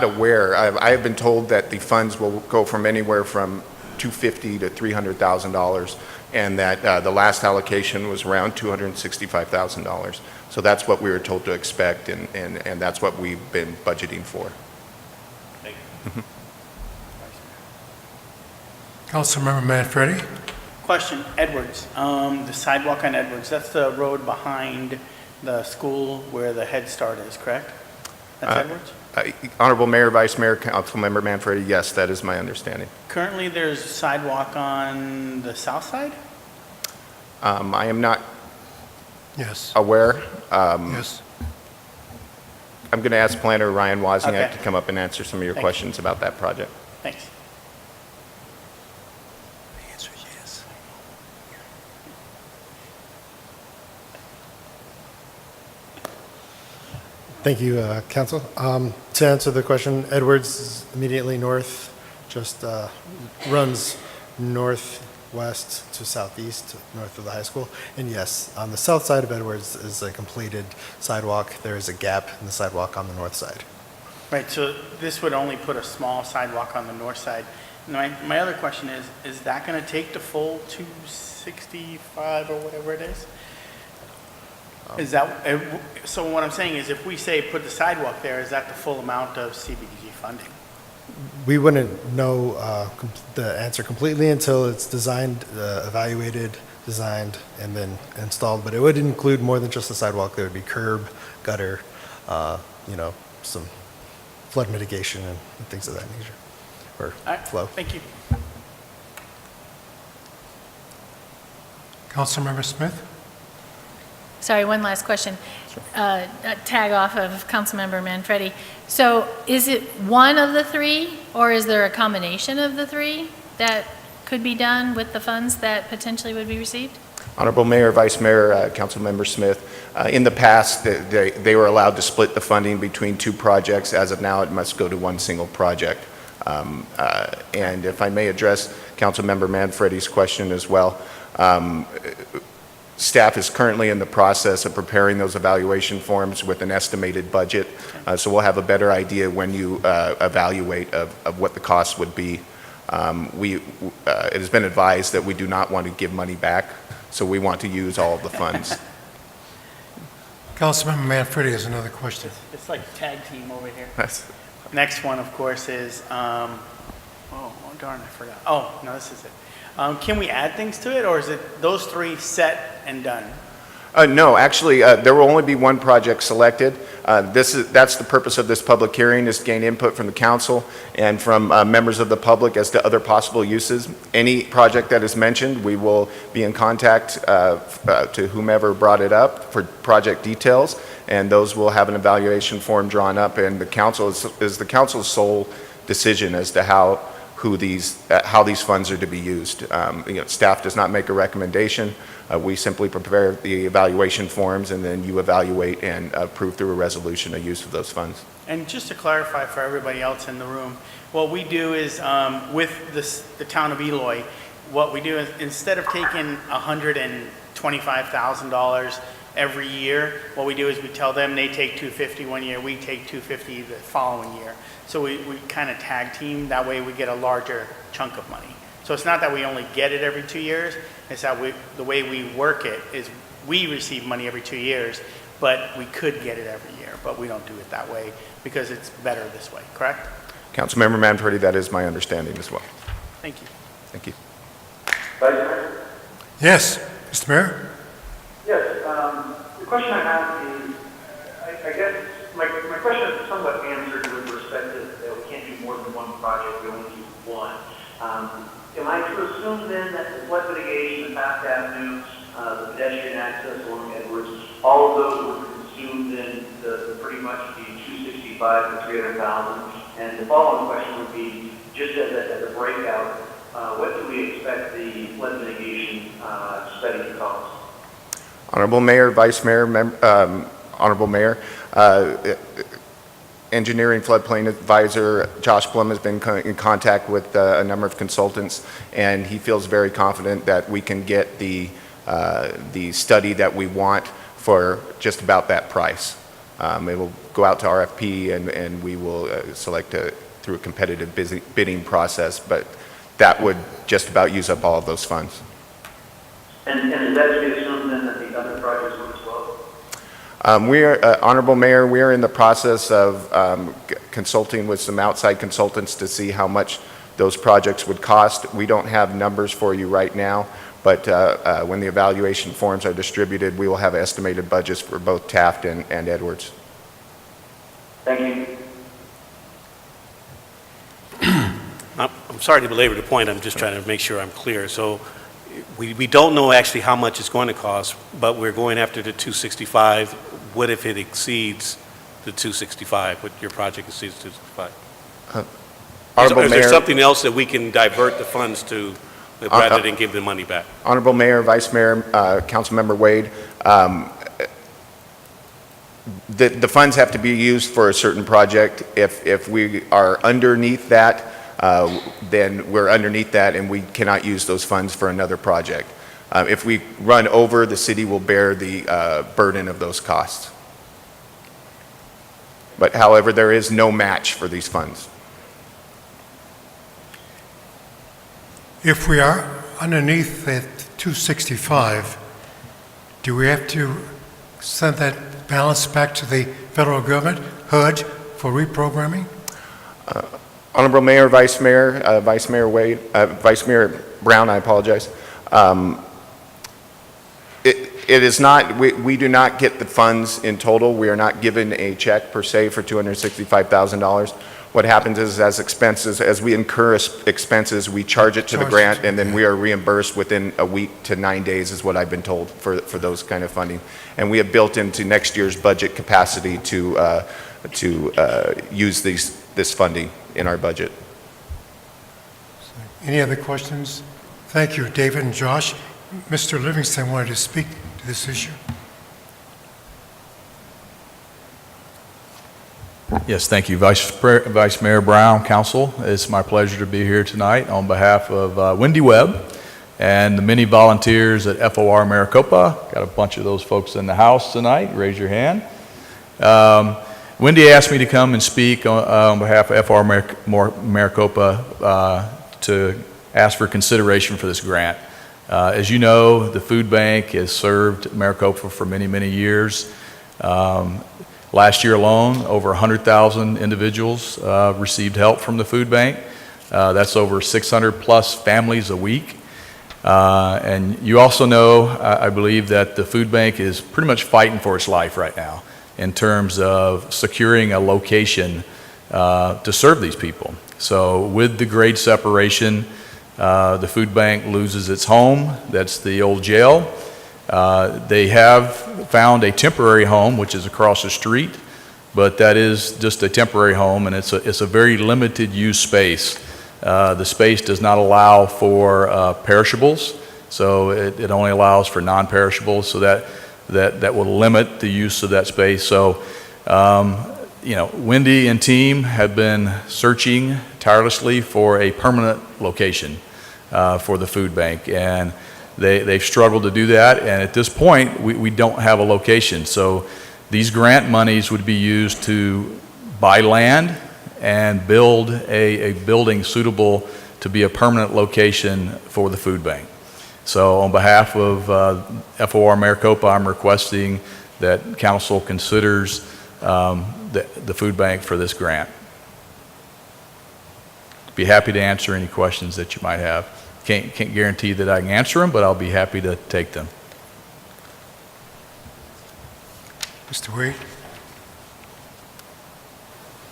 O: aware. I have been told that the funds will go from anywhere from $250,000 to $300,000, and that the last allocation was around $265,000. So that's what we were told to expect, and that's what we've been budgeting for.
J: Thank you.
A: Councilmember Manfredi?
C: Question, Edwards, the sidewalk on Edwards, that's the road behind the school where the Head Start is, correct? That's Edwards?
O: Honorable Mayor, Vice Mayor, Councilmember Manfredi, yes, that is my understanding.
C: Currently, there's a sidewalk on the south side?
O: I am not
A: Yes.
O: aware.
A: Yes.
O: I'm going to ask Planner Ryan Wozniak
C: Okay.
O: to come up and answer some of your
C: Thank you.
O: questions about that project.
C: Thanks.
P: Thank you, Council. To answer the question, Edwards is immediately north, just runs northwest to southeast, north of the high school. And yes, on the south side of Edwards is a completed sidewalk. There is a gap in the sidewalk on the north side.
C: Right, so this would only put a small sidewalk on the north side. And my other question is that going to take the full 265 or whatever it is? Is that, so what I'm saying is if we say put the sidewalk there, is that the full amount of CBDG funding?
P: We wouldn't know the answer completely until it's designed, evaluated, designed, and then installed. But it would include more than just the sidewalk. There would be curb, gutter, some flood mitigation and things of that nature, or flow.
C: Thank you.
A: Councilmember Smith?
M: Sorry, one last question. Tag off of Councilmember Manfredi. So is it one of the three, or is there a combination of the three that could be done with the funds that potentially would be received?
O: Honorable Mayor, Vice Mayor, Councilmember Smith, in the past, they were allowed to split the funding between two projects. As of now, it must go to one single project. And if I may address Councilmember Manfredi's question as well, staff is currently in the process of preparing those evaluation forms with an estimated budget. So we'll have a better idea when you evaluate of what the cost would be. It has been advised that we do not want to give money back, so we want to use all of the funds.
A: Councilmember Manfredi has another question.
C: It's like tag team over here. Next one, of course, is, oh darn, I forgot. Oh, no, this is it. Can we add things to it, or is it those three set and done?
O: No, actually, there will only be one project selected. That's the purpose of this public hearing, is to gain input from the council and from members of the public as to other possible uses. Any project that is mentioned, we will be in contact to whomever brought it up for project details, and those will have an evaluation form drawn up, and the council is the council's sole decision as to how these funds are to be used. Staff does not make a recommendation. We simply prepare the evaluation forms, and then you evaluate and approve through a resolution a use of those funds.
C: And just to clarify for everybody else in the room, what we do is with the town of Eloy, what we do is instead of taking $125,000 every year, what we do is we tell them they take $250 one year, we take $250 the following year. So we kind of tag team, that way we get a larger chunk of money. So it's not that we only get it every 2 years, it's that the way we work it is we receive money every 2 years, but we could get it every year, but we don't do it that way because it's better this way, correct?
O: Councilmember Manfredi, that is my understanding as well.
C: Thank you.
O: Thank you.
F: Vice Mayor?
A: Yes, Mr. Mayor?
F: Yes, the question I have is, I guess my question is somewhat answered with respect to that we can't do more than one project, we only do one. Am I to assume then that the flood mitigation, the Taft Avenue, the pedestrian access along Edwards, all of those were consumed in pretty much the 265 to 300,000? And the following question would be, just as a breakout, what do we expect the flood mitigation study to cost?
O: Honorable Mayor, Vice Mayor, Honorable Mayor, Engineering Floodplain Advisor Josh Plum has been in contact with a number of consultants, and he feels very confident that we can get the study that we want for just about that price. It will go out to RFP, and we will select through a competitive bidding process, but that would just about use up all of those funds.
F: And is that to be assumed then that the other projects would as well?
O: Honorable Mayor, we are in the process of consulting with some outside consultants to see how much those projects would cost. We don't have numbers for you right now, but when the evaluation forms are distributed, we will have estimated budgets for both Taft and Edwards.
F: Thank you.
J: I'm sorry to belabor the point, I'm just trying to make sure I'm clear. So we don't know actually how much it's going to cost, but we're going after the 265. What if it exceeds the 265? What your project exceeds 265? Is there something else that we can divert the funds to rather than give the money back?
O: Honorable Mayor, Vice Mayor, Councilmember Wade, the funds have to be used for a certain project. If we are underneath that, then we're underneath that and we cannot use those funds for another project. If we run over, the city will bear the burden of those costs. But however, there is no match for these funds.
A: If we are underneath that 265, do we have to send that balance back to the federal government, HUD, for reprogramming?
O: Honorable Mayor, Vice Mayor, Vice Mayor Wade, Vice Mayor Brown, I apologize. it is not, we do not get the funds in total. We are not given a check per se for $265,000. What happens is as expenses, as we incur expenses, we charge it to the grant, and then we are reimbursed within a week to 9 days is what I've been told for those kind of funding. And we have built into next year's budget capacity to use this funding in our budget.
A: Any other questions? Thank you, David and Josh. Mr. Livingston wanted to speak to this issue.
Q: Yes, thank you. Vice Mayor Brown, Council, it's my pleasure to be here tonight on behalf of Wendy Webb and the many volunteers at FOR Maricopa. Got a bunch of those folks in the house tonight. Raise your hand. Wendy asked me to come and speak on behalf of FOR Maricopa to ask for consideration for this grant. As you know, the food bank has served Maricopa for many, many years. Last year alone, over 100,000 individuals received help from the food bank. That's over 600 plus families a week. And you also know, I believe, that the food bank is pretty much fighting for its life right now in terms of securing a location to serve these people. So with the grade separation, the food bank loses its home. That's the old jail. They have found a temporary home, which is across the street, but that is just a temporary home, and it's a very limited use space. The space does not allow for perishables, so it only allows for non-perishables, so that will limit the use of that space. So, Wendy and team have been searching tirelessly for a permanent location for the food bank, and they've struggled to do that, and at this point, we don't have a location. So these grant monies would be used to buy land and build a building suitable to be a permanent location for the food bank. So on behalf of FOR Maricopa, I'm requesting that council considers the food bank for this grant. Be happy to answer any questions that you might have. Can't guarantee that I can answer them, but I'll be happy to take them.
A: Mr. Wade?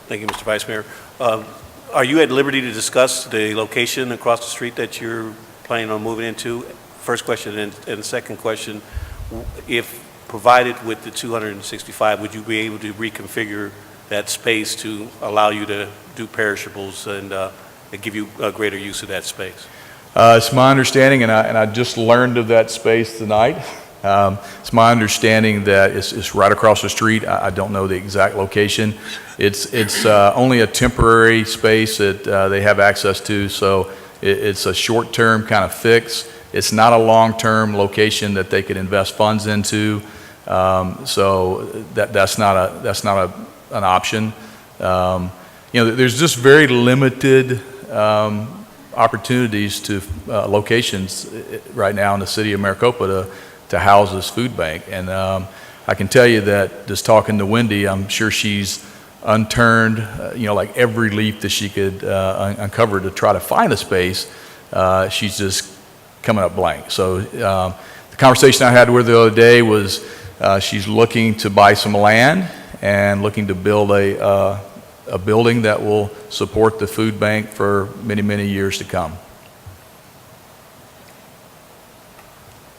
J: Thank you, Mr. Vice Mayor. Are you at liberty to discuss the location across the street that you're planning on moving into? First question, and the second question, if provided with the 265, would you be able to reconfigure that space to allow you to do perishables and give you a greater use of that space?
Q: It's my understanding, and I just learned of that space tonight. It's my understanding that it's right across the street. I don't know the exact location. It's only a temporary space that they have access to, so it's a short-term kind of fix. It's not a long-term location that they could invest funds into, so that's not an option. There's just very limited opportunities to locations right now in the city of Maricopa to house this food bank. And I can tell you that just talking to Wendy, I'm sure she's unturned, like every leaf that she could uncover to try to find a space. She's just coming up blank. So the conversation I had with her the other day was she's looking to buy some land and looking to build a building that will support the food bank for many, many years to come.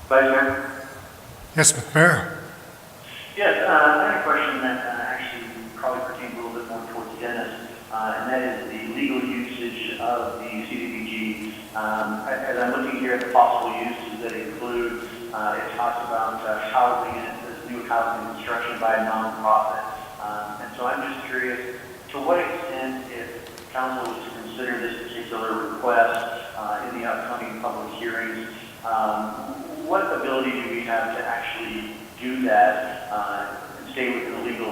F: Vice Mayor?
A: Yes, Mr. Mayor.
F: Yes, I had a question that actually probably pertains a little bit more towards Dennis, and that is the legal usage of the CDBG. As I'm looking here at the possible uses that include, it talks about housing and this new housing construction by a nonprofit. And so I'm just curious, to what extent, if council was to consider this particular request in the upcoming public hearings, what ability do we have to actually do that and stay within the legal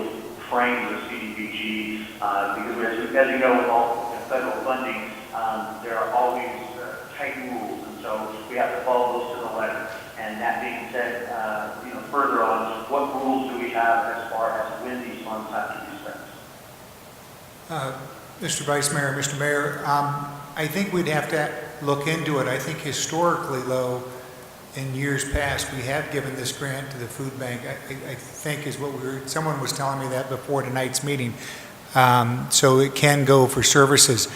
F: frames of CDBG? Because as you know, with all federal funding, there are always tight rules, and so we have to follow those to the letter. And that being said, further on, what rules do we have as far as when these funds have to be spent?
R: Mr. Vice Mayor, Mr. Mayor, I think we'd have to look into it. I think historically, though, in years past, we have given this grant to the food bank, I think is what someone was telling me that before tonight's meeting. So it can go for services.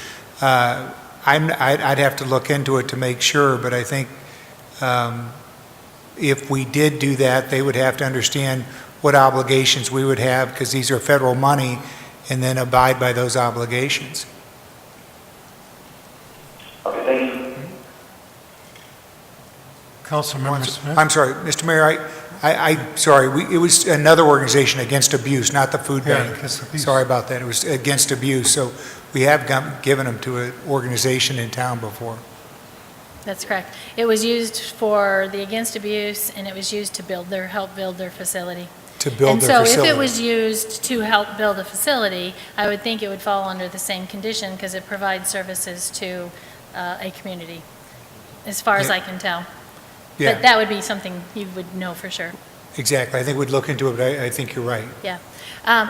R: I'd have to look into it to make sure, but I think if we did do that, they would have to understand what obligations we would have, because these are federal money, and then abide by those obligations.
F: Okay, thank you.
A: Councilmember Smith?
R: I'm sorry, Mr. Mayor, it was another organization against abuse, not the food
A: Yeah,
R: bank.
A: against abuse.
R: Sorry about that. It was against abuse. So we have given them to an organization in town before.
M: That's correct. It was used for the against abuse, and it was used to help build their facility.
R: To build their
M: And so
R: facility.
M: if it was used to help build a facility, I would think it would fall under the same condition because it provides services to a community, as far as
R: Yeah.
M: I can tell.
R: Yeah.
M: But that would be something you would know for sure.
R: Exactly. I think we'd look into it, but I think you're right.
M: Yeah.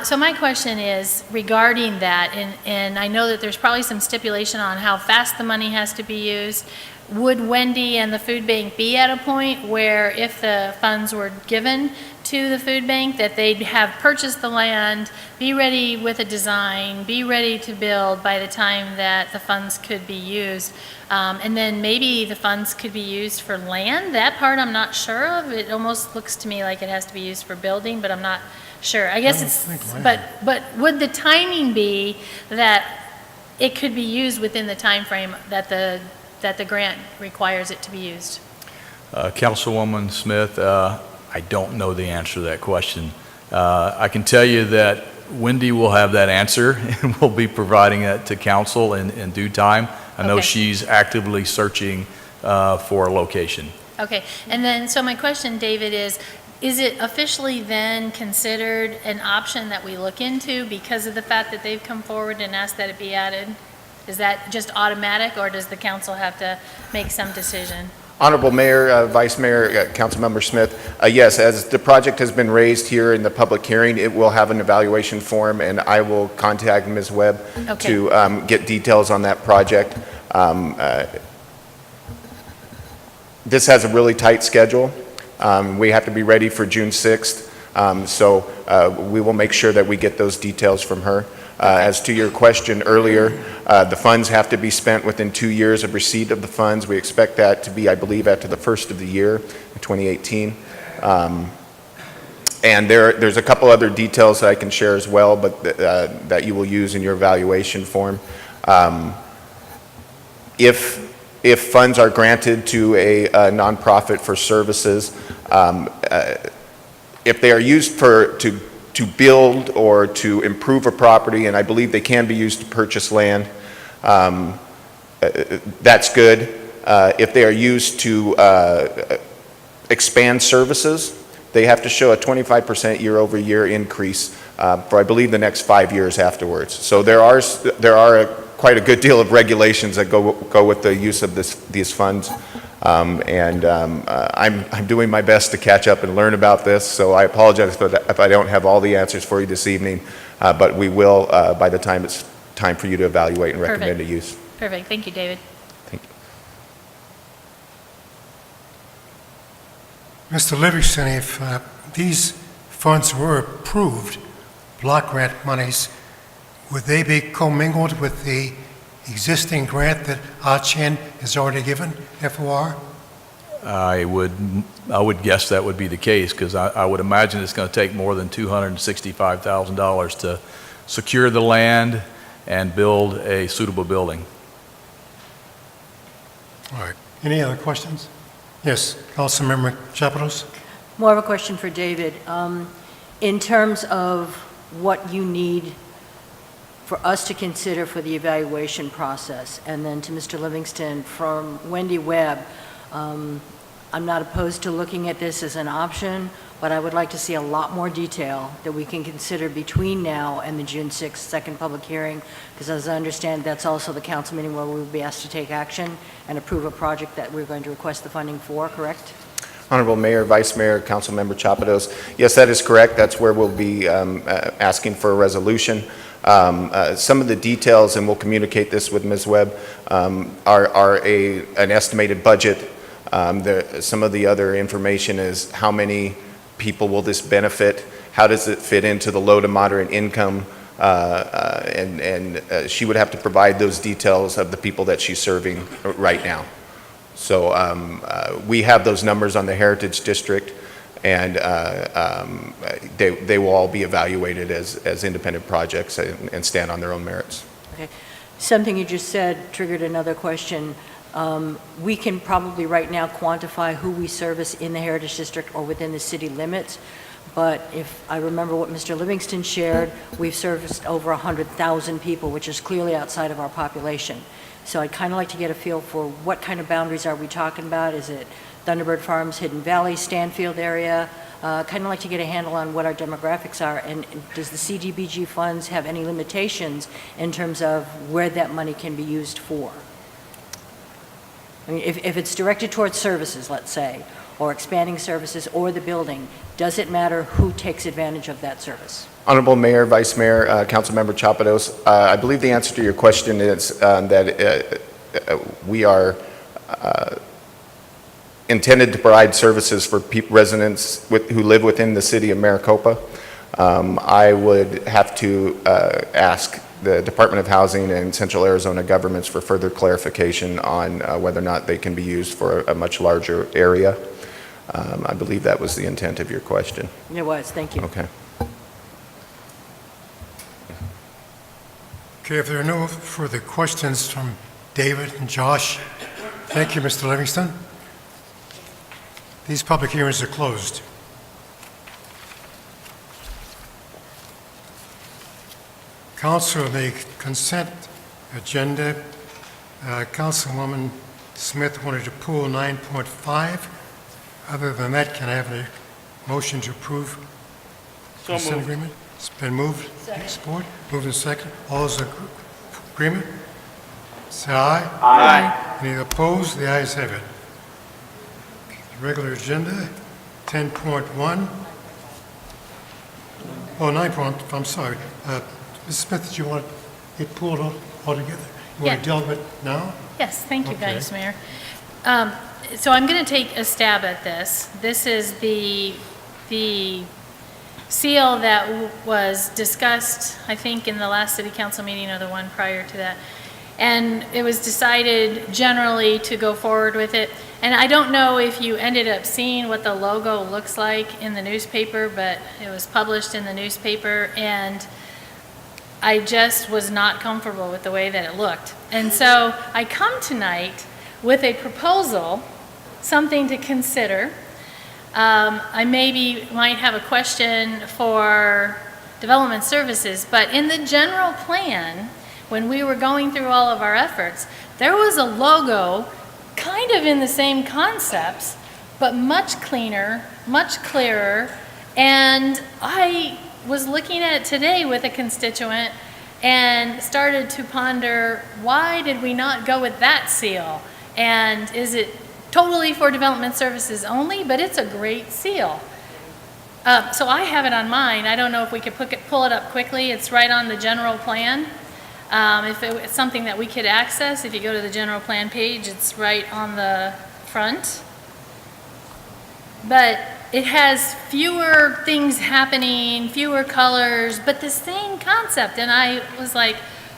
M: So my question is regarding that, and I know that there's probably some stipulation on how fast the money has to be used. Would Wendy and the food bank be at a point where if the funds were given to the food bank, that they'd have purchased the land, be ready with a design, be ready to build by the time that the funds could be used? And then maybe the funds could be used for land? That part I'm not sure of. It almost looks to me like it has to be used for building, but I'm not sure. I guess but would the timing be that it could be used within the time frame that the grant requires it to be used?
Q: Councilwoman Smith, I don't know the answer to that question. I can tell you that Wendy will have that answer and will be providing that to council in due time. I know
M: Okay.
Q: she's actively searching for a location.
M: Okay, and then, so my question, David, is it officially then considered an option that we look into because of the fact that they've come forward and asked that it be added? Is that just automatic, or does the council have to make some decision?
O: Honorable Mayor, Vice Mayor, Councilmember Smith, yes, as the project has been raised here in the public hearing, it will have an evaluation form, and I will contact Ms. Webb
M: Okay.
O: to get details on that project. This has a really tight schedule. We have to be ready for June 6th, so we will make sure that we get those details from her. As to your question earlier, the funds have to be spent within 2 years of receipt of the funds. We expect that to be, I believe, after the first of the year, in 2018. And there's a couple other details that I can share as well, but that you will use in your evaluation form. If funds are granted to a nonprofit for services, if they are used to build or to improve a property, and I believe they can be used to purchase land, that's good. If they are used to expand services, they have to show a 25% year-over-year increase for, I believe, the next 5 years afterwards. So there are quite a good deal of regulations that go with the use of these funds. I'm doing my best to catch up and learn about this, so I apologize if I don't have all the answers for you this evening, but we will by the time it's time for you to evaluate and recommend a use.
M: Perfect, thank you, David.
O: Thank you.
A: Mr. Livingston, if these funds were approved, block grant monies, would they be commingled with the existing grant that Ah-Chin has already given, FOR?
Q: I would guess that would be the case, because I would imagine it's going to take more than $265,000 to secure the land and build a suitable building.
A: All right. Any other questions? Yes, Councilmember Chapados?
S: More of a question for David. In terms of what you need for us to consider for the evaluation process, and then to Mr. Livingston from Wendy Webb, I'm not opposed to looking at this as an option, but I would like to see a lot more detail that we can consider between now and the June 6th second public hearing, because as I understand, that's also the council meeting where we will be asked to take action and approve a project that we're going to request the funding for, correct?
O: Honorable Mayor, Vice Mayor, Councilmember Chapados, yes, that is correct. That's where we'll be asking for a resolution. Some of the details, and we'll communicate this with Ms. Webb, are an estimated budget Some of the other information is how many people will this benefit? How does it fit into the low to moderate income? And she would have to provide those details of the people that she's serving right now. So we have those numbers on the Heritage District, and they will all be evaluated as independent projects and stand on their own merits.
S: Okay. Something you just said triggered another question. We can probably right now quantify who we service in the Heritage District or within the city limits, but if I remember what Mr. Livingston shared, we've serviced over 100,000 people, which is clearly outside of our population. So I'd kind of like to get a feel for what kind of boundaries are we talking about? Is it Thunderbird Farms, Hidden Valley, Stanfield area? Kind of like to get a handle on what our demographics are, and does the CDBG funds have any limitations in terms of where that money can be used for? I mean, if it's directed towards services, let's say, or expanding services or the building, does it matter who takes advantage of that service?
O: Honorable Mayor, Vice Mayor, Councilmember Chapados, I believe the answer to your question is that we are intended to provide services for residents who live within the city of Maricopa. I would have to ask the Department of Housing and Central Arizona governments for further clarification on whether or not they can be used for a much larger area. I believe that was the intent of your question.
S: It was, thank you.
O: Okay.
A: Okay, if there are no further questions from David and Josh, thank you, Mr. Livingston. These public hearings are closed. Council, the consent agenda, Councilwoman Smith wanted to pull 9.5. Other than that, can I have a motion to approve consent agreement? It's been moved. Support. Moved and second. All those in agreement? Say aye.
C: Aye.
A: Any opposed? The ayes have it. Regular agenda, 10.1. Oh, 9. I'm sorry. Ms. Smith, did you want it pulled all together? You want to deal with it now?
M: Yes, thank you,
A: Okay.
M: Vice Mayor. So I'm going to take a stab at this. This is the seal that was discussed, I think, in the last city council meeting or the one prior to that. And it was decided generally to go forward with it. And I don't know if you ended up seeing what the logo looks like in the newspaper, but it was published in the newspaper, and I just was not comfortable with the way that it looked. And so I come tonight with a proposal, something to consider. I might have a question for Development Services, but in the general plan, when we were going through all of our efforts, there was a logo kind of in the same concepts, but much cleaner, much clearer. And I was looking at it today with a constituent and started to ponder, why did we not go with that seal? And is it totally for Development Services only? But it's a great seal. So I have it on mine. I don't know if we could pull it up quickly. It's right on the general plan. If it's something that we could access, if you go to the general plan page, it's right on the front. But it has fewer things happening, fewer colors, but the same concept. And I was like,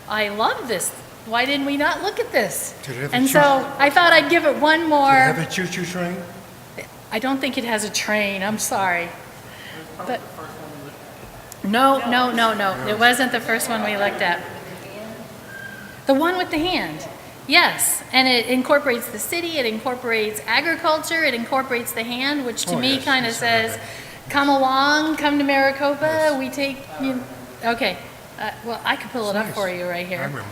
M: I love this. Why didn't we not look at this? And so I thought I'd give it one more.
A: Did it have a choo-choo train?
M: I don't think it has a train. I'm sorry. But no. It wasn't the first one we looked at. The one with the hand. Yes, and it incorporates the city, it incorporates agriculture, it incorporates the hand, which to me kind of says, come along, come to Maricopa, we take you. Okay, well, I could pull it up for you right here.
A: I remember.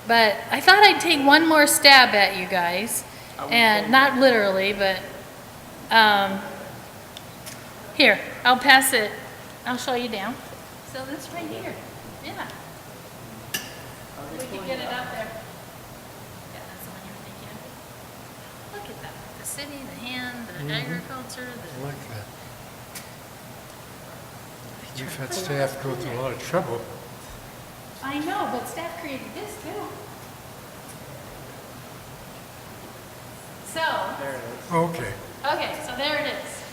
M: But I thought I'd take one more stab at you guys, and not literally, but here, I'll pass it, I'll show you down. So this right here, yeah. We could get it up there. Yeah, that's the one you were thinking of. Look at that, the city, the hand, the agriculture,
A: I like that. We've had staff go through a lot of trouble.
M: I know, but staff created this too. So,
C: There it is.
A: Okay.
M: Okay, so there it is.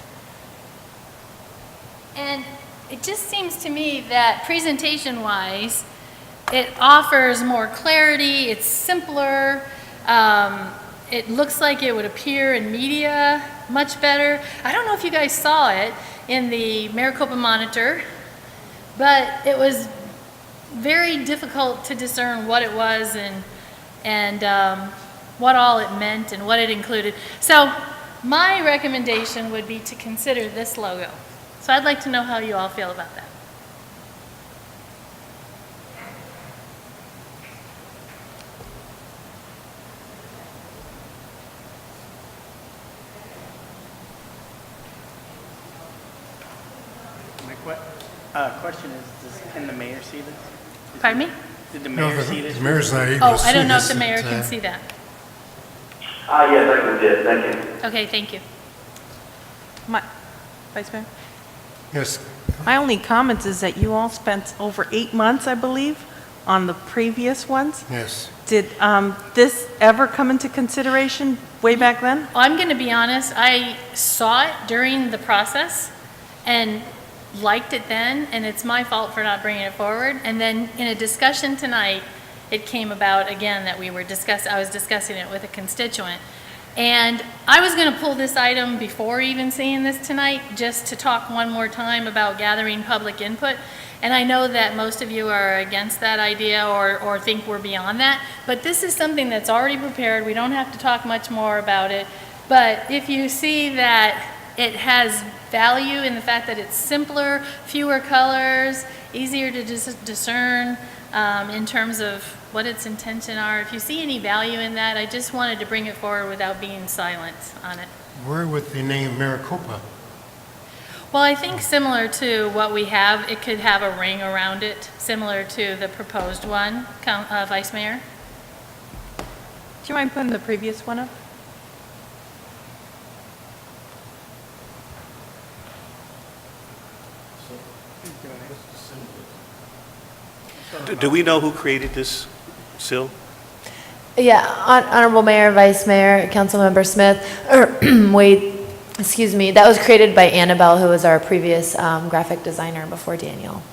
M: And it just seems to me that presentation-wise, it offers more clarity, it's simpler, it looks like it would appear in media much better. I don't know if you guys saw it in the Maricopa Monitor, but it was very difficult to discern what it was and what all it meant and what it included. So my recommendation would be to consider this logo. So I'd like to know how you all feel about that.
C: My question is, can the mayor see this?
M: Pardon me?
C: Did the
A: No,
C: mayor see this?
A: the mayor's not able
M: Oh,
A: to see
M: I don't know if
A: this,
M: the mayor
A: but,
M: can see that.
F: Yes, I can see it. Thank you.
M: Okay, thank you.
T: Vice Mayor?
A: Yes,
T: My only comment is that you all spent over 8 months, I believe, on the previous ones.
A: yes.
T: Did this ever come into consideration way back then?
M: I'm going to be honest, I saw it during the process and liked it then, and it's my fault for not bringing it forward. And then in a discussion tonight, it came about again that I was discussing it with a constituent. And I was going to pull this item before even seeing this tonight, just to talk one more time about gathering public input. And I know that most of you are against that idea or think we're beyond that, but this is something that's already prepared. We don't have to talk much more about it. But if you see that it has value in the fact that it's simpler, fewer colors, easier to discern in terms of what its intention are, if you see any value in that, I just wanted to bring it forward without being silent on it.
A: Where would the name Maricopa?
M: Well, I think similar to what we have, it could have a ring around it, similar to the proposed one, Vice Mayor.
T: Do you mind putting the previous one up?
J: Do we know who created this seal?
I: Yeah, Honorable Mayor, Vice Mayor, Councilmember Smith, or Wade, excuse me, that was created by Annabelle, who was our previous graphic designer before Daniel.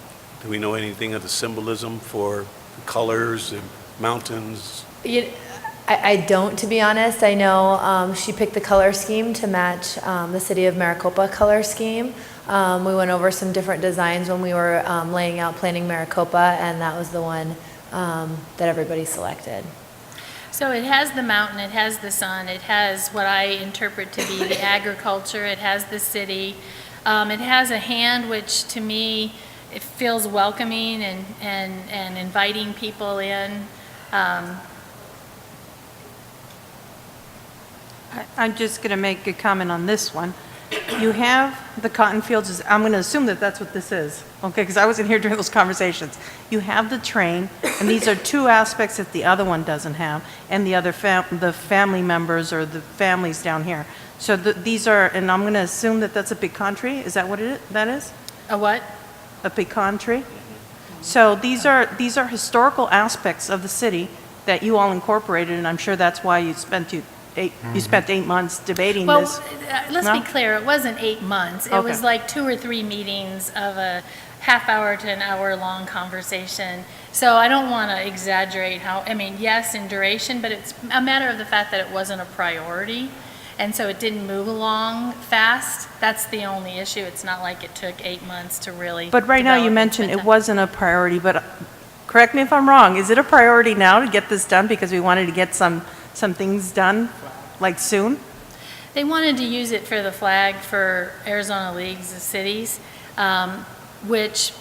J: Do we know anything of the symbolism for the colors and mountains?
I: I don't, to be honest. I know she picked the color scheme to match the city of Maricopa color scheme. We went over some different designs when we were laying out planning Maricopa, and that was the one that everybody selected.
M: So it has the mountain, it has the sun, it has what I interpret to be the agriculture, it has the city, it has a hand which to me, it feels welcoming and inviting people in.
T: I'm just going to make a comment on this one. You have the cotton fields, I'm going to assume that that's what this is, okay, because I wasn't here during those conversations. You have the train, and these are two aspects that the other one doesn't have, and the other the family members or the families down here. So these are, and I'm going to assume that that's a pecan tree. Is that what that is?
M: A what?
T: A pecan tree. So these are historical aspects of the city that you all incorporated, and I'm sure that's why you spent you spent 8 months debating
M: Well,
T: this.
M: let's
T: No?
M: be clear, it wasn't 8 months. It
T: Okay.
M: was like 2 or 3 meetings of a half-hour to an hour-long conversation. So I don't want to exaggerate yes, in duration, but it's a matter of the fact that it wasn't a priority, and so it didn't move along fast. That's the only issue. It's not like it took 8 months to really
T: But right now, you
M: develop
T: mentioned
M: and
T: it wasn't a priority, but correct me if I'm wrong, is it a priority now to get this done because we wanted to get some things done, like soon?
M: They wanted to use it for the flag for Arizona Leagues of Cities, which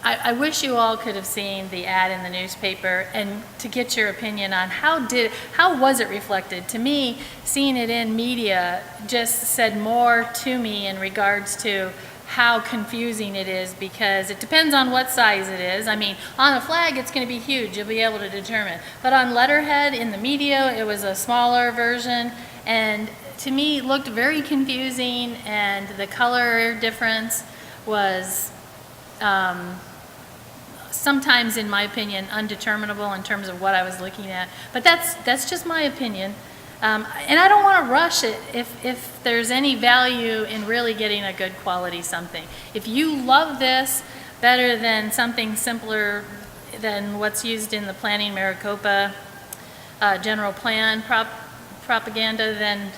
M: I wish you all could have seen the ad in the newspaper and to get your opinion on how was it reflected. To me, seeing it in media just said more to me in regards to how confusing it is, because it depends on what size it is. I mean, on a flag, it's going to be huge. You'll be able to determine. But on letterhead in the media, it was a smaller version. And to me, it looked very confusing. And the color difference was sometimes, in my opinion, undeterminable in terms of what I was looking at. But that's just my opinion. And I don't want to rush it if there's any value in really getting a good quality something. If you love this better than something simpler than what's used in the Planning Maricopa general plan propaganda, then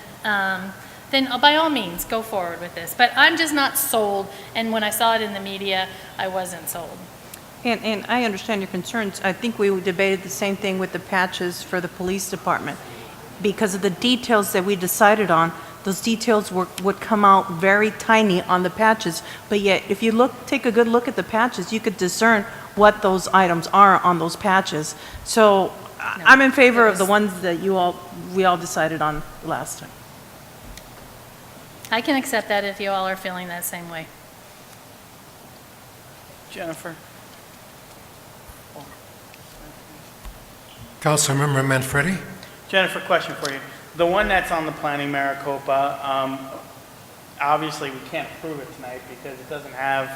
M: by all means, go forward with this. But I'm just not sold, and when I saw it in the media, I wasn't sold.
T: And I understand your concerns. I think we debated the same thing with the patches for the police department. Because of the details that we decided on, those details would come out very tiny on the patches. But yet, if you take a good look at the patches, you could discern what those items are on those patches. So I'm in favor of the ones that we all decided on last time.
M: I can accept that if you all are feeling that same way.
E: Jennifer?
A: Councilmember Manfredi?
C: Jennifer, question for you. The one that's on the Planning Maricopa, obviously we can't approve it tonight because it doesn't have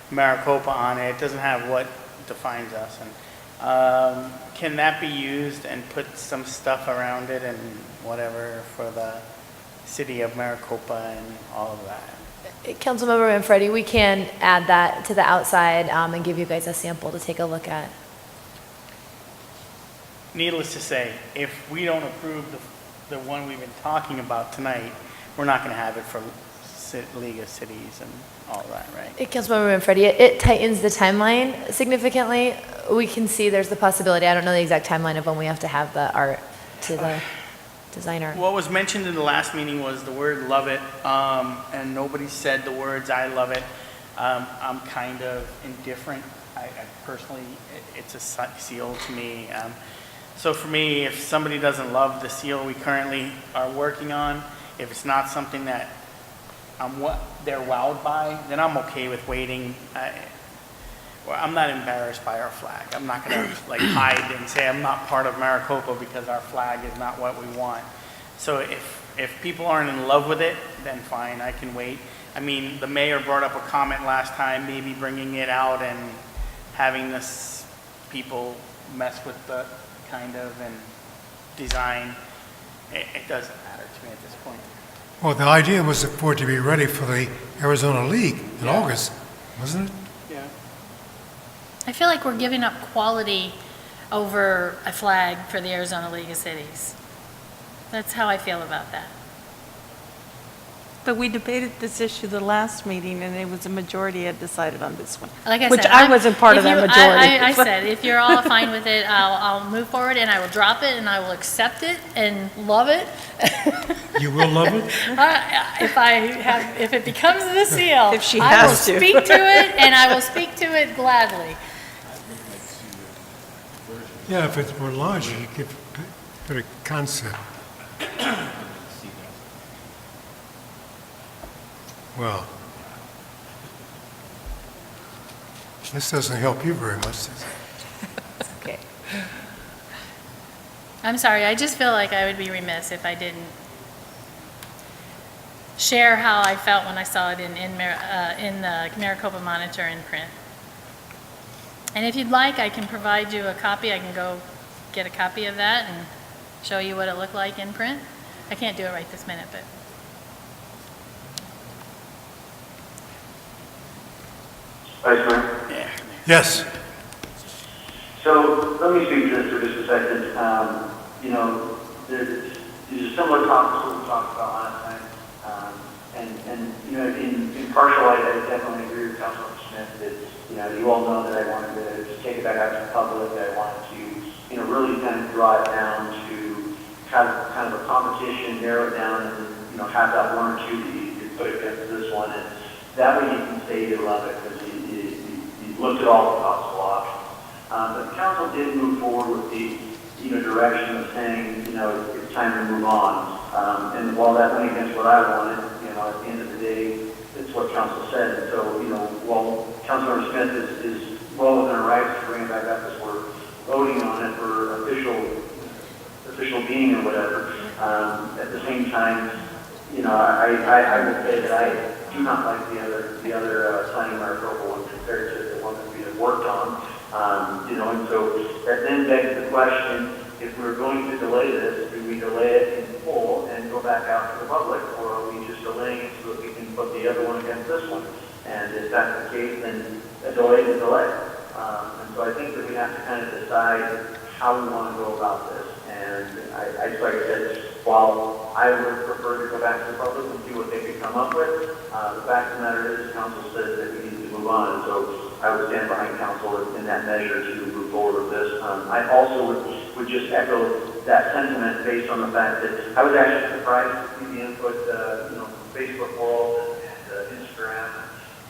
C: Maricopa on it. It doesn't have what defines us. And can that be used and put some stuff around it and whatever for the city of Maricopa and all of that?
U: Councilmember Manfredi, we can add that to the outside and give you guys a sample to take a look at.
C: Needless to say, if we don't approve the one we've been talking about tonight, we're not going to have it for League of Cities and all that, right?
U: Councilmember Manfredi, it tightens the timeline significantly. We can see there's the possibility. I don't know the exact timeline of when we have to have the art to the designer.
C: What was mentioned in the last meeting was the word love it, and nobody said the words I love it. I'm kind of indifferent. I personally, it's a seal to me. So for me, if somebody doesn't love the seal we currently are working on, if it's not something that they're wowed by, then I'm okay with waiting. I'm not embarrassed by our flag. I'm not going to hide and say I'm not part of Maricopa because our flag is not what we want. So if people aren't in love with it, then fine, I can wait. I mean, the mayor brought up a comment last time, maybe bringing it out and having this people mess with the kind of and design. It doesn't matter to me at this point.
A: Well, the idea was for it to be ready for the Arizona League in August, wasn't it?
C: Yeah.
M: I feel like we're giving up quality over a flag for the Arizona League of Cities. That's how I feel about that.
T: But we debated this issue the last meeting, and it was a majority had decided on this one.
M: Like I
T: which
M: said,
T: I wasn't part of that majority.
M: I said, if you're all fine with it, I'll move forward and I will drop it and I will accept it and love it.
A: You will love it?
M: If it becomes the seal,
T: If she
M: I will
T: has to.
M: speak to it and I will speak to it gladly.
A: Yeah, if it were larger, you could put a concept. Well, this doesn't help you very much, does it?
U: Okay.
M: I'm sorry, I just feel like I would be remiss if I didn't share how I felt when I saw it in the Maricopa Monitor in print. And if you'd like, I can provide you a copy. I can go get a copy of that and show you what it looked like in print. I can't do it right this minute, but.
F: Vice Mayor?
C: Yeah.
A: Yes.
F: So let me speak to this for just a second. These are similar topics that we talked about last time. In partial, I definitely agree with Councilman Smith that, you all know that I wanted to take it back out to the public. I wanted to, really kind of draw it down to have kind of a competition, narrow it down, and, have that one or two that you put against this one. And that way you can say you love it because you looked at all the possible options. But the council did move forward with the, direction of saying, it's time to move on. And while that went against what I wanted, at the end of the day, it's what council said. And so, while Councilmember Smith is well within our rights to bring it back up as we're voting on it for official being or whatever, at the same time, I would say that I do not like the other Planning Maricopa one compared to the one that we have worked on. And so that then begs the question, if we're going to delay this, do we delay it in full go back out to the public, or are we just delaying it so that we can put the other one against this one? And if that's the case, then a delay is a delay. And so I think that we have to kind of decide how we want to go about this. And I just like I said, while I would prefer to go back to the public and see what they could come up with, the fact of the matter is, council says that we need to move on. And so I would stand behind council in that measure to move forward with this. I also would just echo that sentiment based on the fact that I was actually surprised to see the input, from Facebook world and Instagram,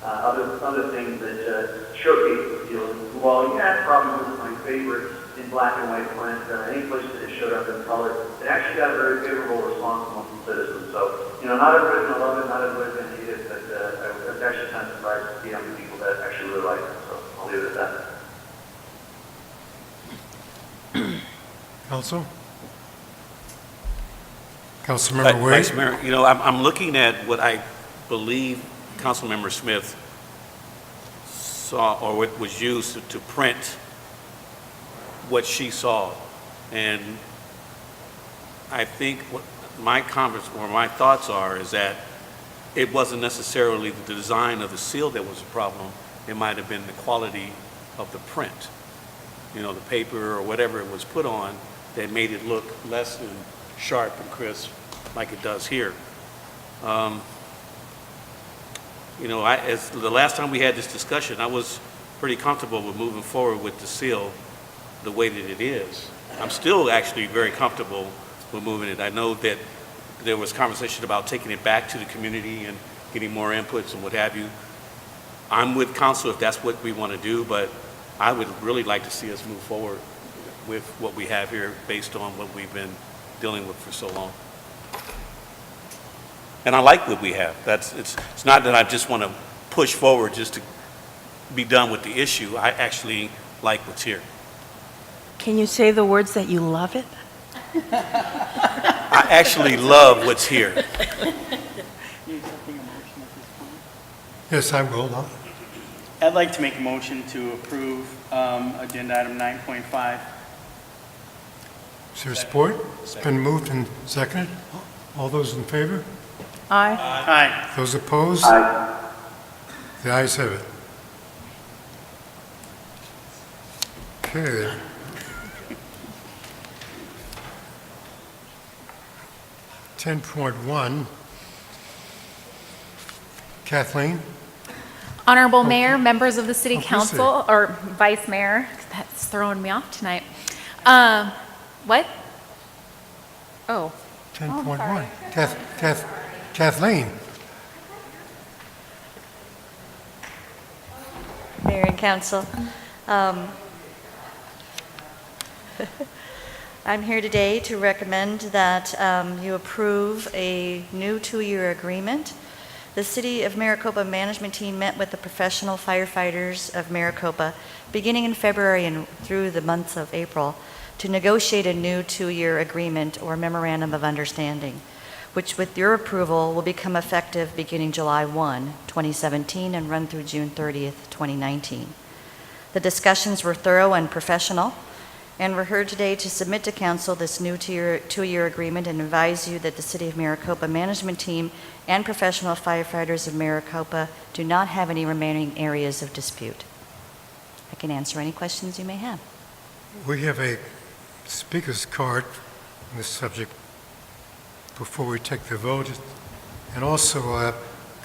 F: other things that showcase the seal. And while yeah, probably wasn't my favorite in black and white print, any place that it showed up in color, it actually got a very favorable response among the citizens. So, not everybody's gonna love it, not everybody's gonna hate it, but I was actually kind of surprised to see how many people that actually really like it. So I'll leave it at that.
A: Council? Councilmember Wade?
B: Vice Mayor, I'm looking at what I believe Councilmember Smith saw, or what was used to print what she saw. And I think what my comments or my thoughts are is that it wasn't necessarily the design of the seal that was the problem. It might have been the quality of the print, the paper or whatever it was put on that made it look less than sharp and crisp like it does here. As the last time we had this discussion, I was pretty comfortable with moving forward with the seal the way that it is. I'm still actually very comfortable with moving it. I know that there was conversation about taking it back to the community and getting more inputs and what have you. I'm with council if that's what we want to do, but I would really like to see us move forward with what we have here based on what we've been dealing with for so long. And I like what we have. It's not that I just want to push forward just to be done with the issue. I actually like what's here.
T: Can you say the words that you love it?
B: I actually love what's here.
A: Yes, I will.
C: I'd like to make a motion to approve agenda item 9.5.
A: Is there support? It's been moved and seconded. All those in favor?
T: Aye.
C: Aye.
A: Those opposed?
F: Aye.
A: The ayes have it. Okay. Ten 10.1. Kathleen?
V: Honorable Mayor, members of the City
A: Oh, please
V: Council, or Vice Mayor, that's throwing me off tonight. What? Oh.
A: 10.1. Kathleen?
W: Mayor and Council, I'm here today to recommend that you approve a new 2-year agreement. The City of Maricopa management team met with the professional firefighters of Maricopa beginning in February and through the months of April to negotiate a new 2-year agreement or memorandum of understanding, which with your approval will become effective beginning July 1, 2017 and run through June 30th, 2019. The discussions were thorough and professional, and we're here today to submit to Council this new 2-year agreement and advise you that the City of Maricopa management team and professional firefighters of Maricopa do not have any remaining areas of dispute. I can answer any questions you may have.
A: We have a speaker's card on this subject before we take the vote. And also,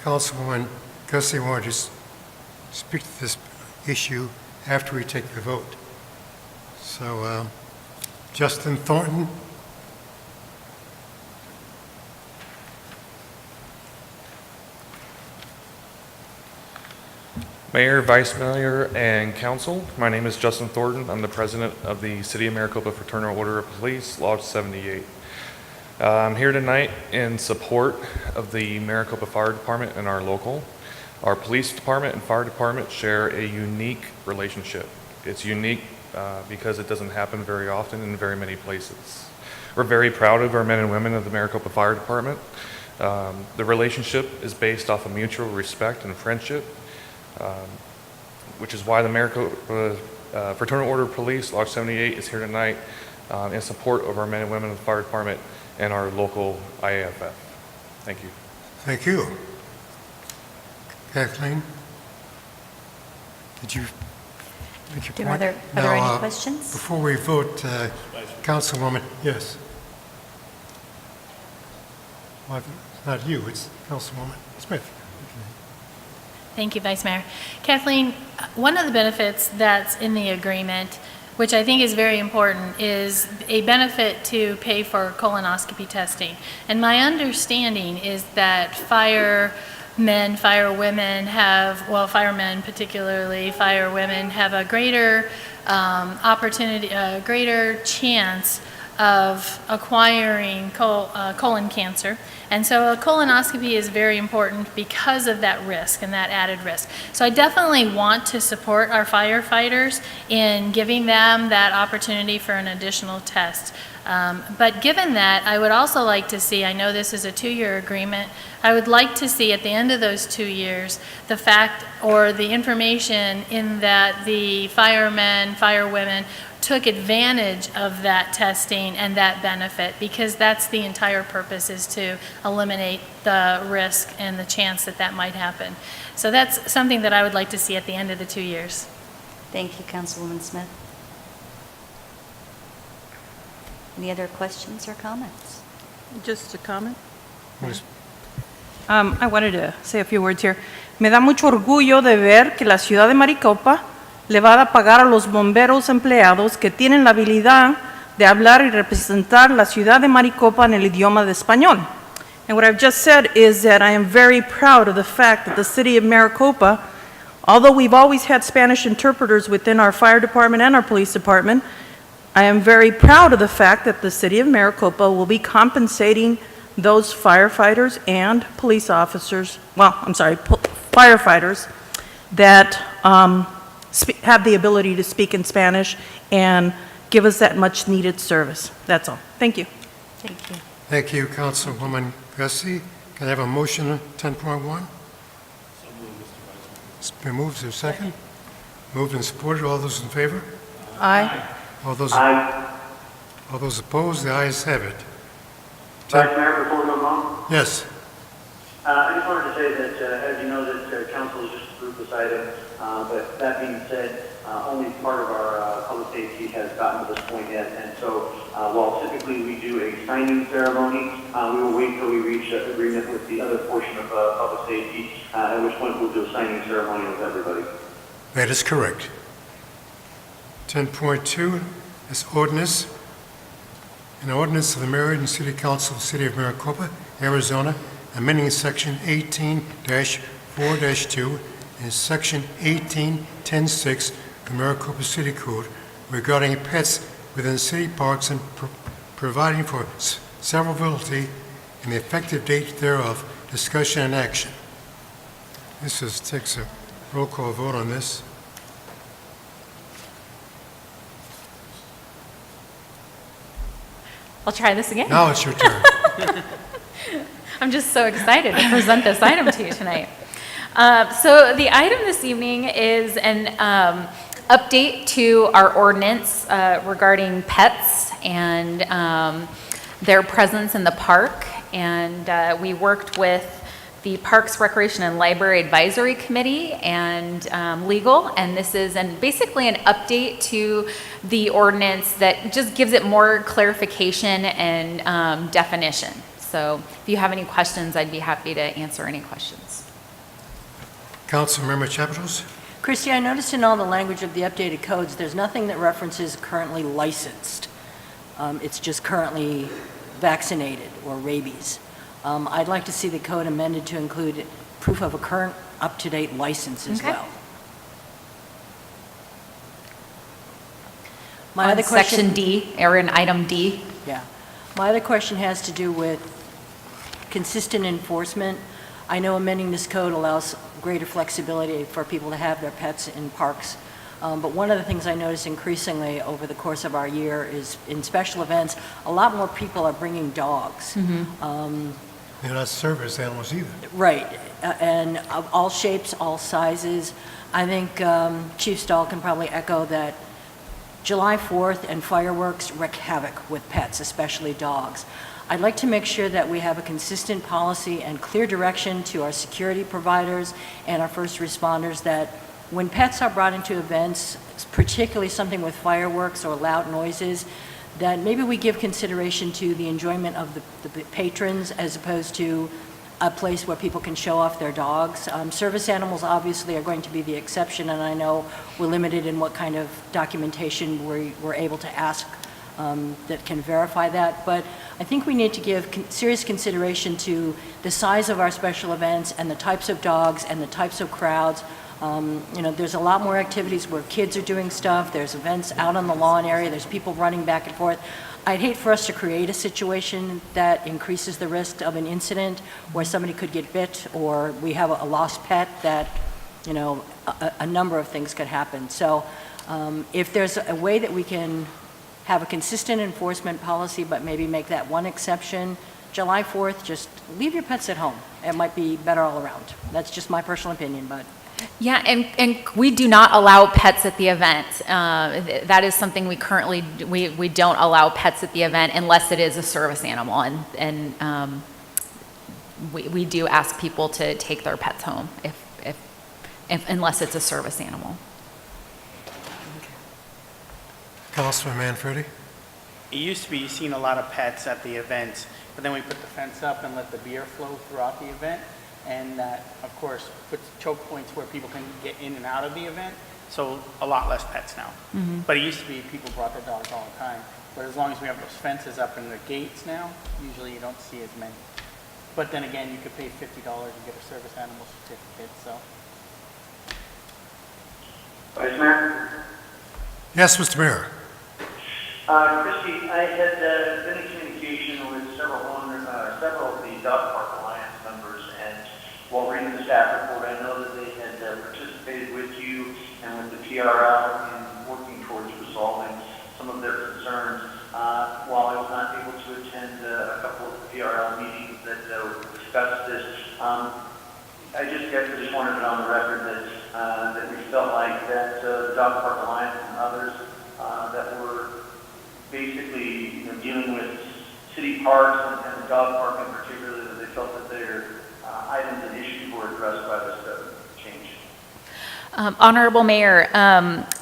A: Councilwoman Gussie wanted to speak to this issue after we take the vote. So, Justin Thornton.
X: Mayor, Vice Mayor, and Council, my name is Justin Thornton. I'm the President of the City of Maricopa Fraternal Order of Police, Lodge 78. I'm here tonight in support of the Maricopa Fire Department and our local. Our police department and fire department share a unique relationship. It's unique because it doesn't happen very often in very many places. We're very proud of our men and women of the Maricopa Fire Department. The relationship is based off of mutual respect and friendship, which is why the Maricopa Fraternal Order of Police, Lodge 78, is here tonight in support of our men and women of the fire department and our local IAFF. Thank you.
A: Thank you. Kathleen? Did you make your point?
W: Are there
A: Now,
W: any questions?
A: Before we vote, Councilwoman, yes. Well, it's not you, it's Councilwoman Smith.
M: Thank you, Vice Mayor. Kathleen, one of the benefits that's in the agreement, which I think is very important, is a benefit to pay for colonoscopy testing. And my understanding is that firemen, firewomen have, well, firemen particularly, firewomen have a greater opportunity, a greater chance of acquiring colon cancer. And so a colonoscopy is very important because of that risk and that added risk. So I definitely want to support our firefighters in giving them that opportunity for an additional test. But given that, I would also like to see, I know this is a 2-year agreement, I would like to see at the end of those 2 years the fact or the information in that the firemen, firewomen took advantage of that testing and that benefit, because that's the entire purpose, is to eliminate the risk and the chance that that might happen. So that's something that I would like to see at the end of the 2 years.
W: Thank you, Councilwoman Smith. Any other questions or comments?
T: Just a comment.
A: Yes.
T: I wanted to say a few words here. Me da mucho orgullo de ver que la ciudad de Maricopa le va a pagar a los bomberos empleados que tienen la habilidad de hablar y representar la ciudad de Maricopa en el idioma de español. And what I've just said is that I am very proud of the fact that the city of Maricopa, although we've always had Spanish interpreters within our fire department and our police department, I am very proud of the fact that the city of Maricopa will be compensating those firefighters and police officers, well, I'm sorry, firefighters that have the ability to speak in Spanish and give us that much needed service. That's all. Thank you.
W: Thank you.
A: Thank you, Councilwoman Bessie. Can I have a motion on 10.1? It's been moved. Is there a second? Moved and supported. All those in favor?
T: Aye.
A: All those opposed? The ayes have it.
F: Vice Mayor, before we move on,
A: Yes.
F: I just wanted to say that, as you know, that council has just approved this item, but that being said, only part of our public safety has gotten to this point yet, and so while typically we do a signing ceremony, we will wait until we reach an agreement with the other portion of public safety, at which point we'll do a signing ceremony with everybody.
A: That is correct. 10.2 is ordinance. An ordinance of the Mayor and City Council of the City of Maricopa, Arizona, amending Section 18-4-2 and Section 18-10-6 of the Maricopa City Code regarding pets within city parks and providing for severability and the effective date thereof, discussion and action. This takes a roll call vote on this.
V: I'll try this again.
A: Now it's your turn.
V: I'm just so excited to present this item to you tonight. So the item this evening is an update to our ordinance regarding pets and their presence in the park. And we worked with the Parks, Recreation, and Library Advisory Committee and legal, and this is basically an update to the ordinance that just gives it more clarification and definition. So if you have any questions, I'd be happy to answer any questions.
A: Councilmember Chapdos?
S: Christy, I noticed in all the language of the updated codes, there's nothing that references currently licensed. It's just currently vaccinated or rabies. I'd like to see the code amended to include proof of a current up-to-date license as well. My other question,
V: Section D, or in item D.
S: yeah. My other question has to do with consistent enforcement. I know amending this code allows greater flexibility for people to have their pets in parks. But one of the things I notice increasingly over the course of our year is in special events, a lot more people are bringing dogs.
A: They're not service animals either.
S: Right, and of all shapes, all sizes. I think Chief Stahl can probably echo that July 4th and fireworks wreak havoc with pets, especially dogs. I'd like to make sure that we have a consistent policy and clear direction to our security providers and our first responders that when pets are brought into events, particularly something with fireworks or loud noises, that maybe we give consideration to the enjoyment of the patrons as opposed to a place where people can show off their dogs. Service animals obviously are going to be the exception, and I know we're limited in what kind of documentation we're able to ask that can verify that, but I think we need to give serious consideration to the size of our special events and the types of dogs and the types of crowds. There's a lot more activities where kids are doing stuff, there's events out on the lawn area, there's people running back and forth. I'd hate for us to create a situation that increases the risk of an incident where somebody could get bit or we have a lost pet that, a number of things could happen. So if there's a way that we can have a consistent enforcement policy, but maybe make that one exception, July 4th, just leave your pets at home. It might be better all around. That's just my personal opinion, but.
V: Yeah, and we do not allow pets at the event. That is something we currently, we don't allow pets at the event unless it is a service animal. And we do ask people to take their pets home unless it's a service animal.
A: Councilman Manfredi?
C: It used to be, you've seen a lot of pets at the events, but then we put the fence up and let the beer flow throughout the event. And that, of course, puts choke points where people can get in and out of the event. So a lot less pets now.
V: Mm-hmm.
C: But it used to be people brought their dogs all the time. But as long as we have those fences up and the gates now, usually you don't see as many. But then again, you could pay $50 and get a service animal certificate, so.
F: Vice Mayor?
A: Yes, Mr. Mayor.
F: Christie, I had been in communication with several of the Dog Park Alliance members, and while reading the staff report, I know that they had participated with you and with the PRL in working towards resolving some of their concerns. While I was not able to attend a couple of the PRL meetings that discussed this, I just wanted it on the record that we felt like that the Dog Park Alliance and others that were basically dealing with city parks and the dog park in particular, that they felt that their items and issues were addressed by this change.
V: Honorable Mayor,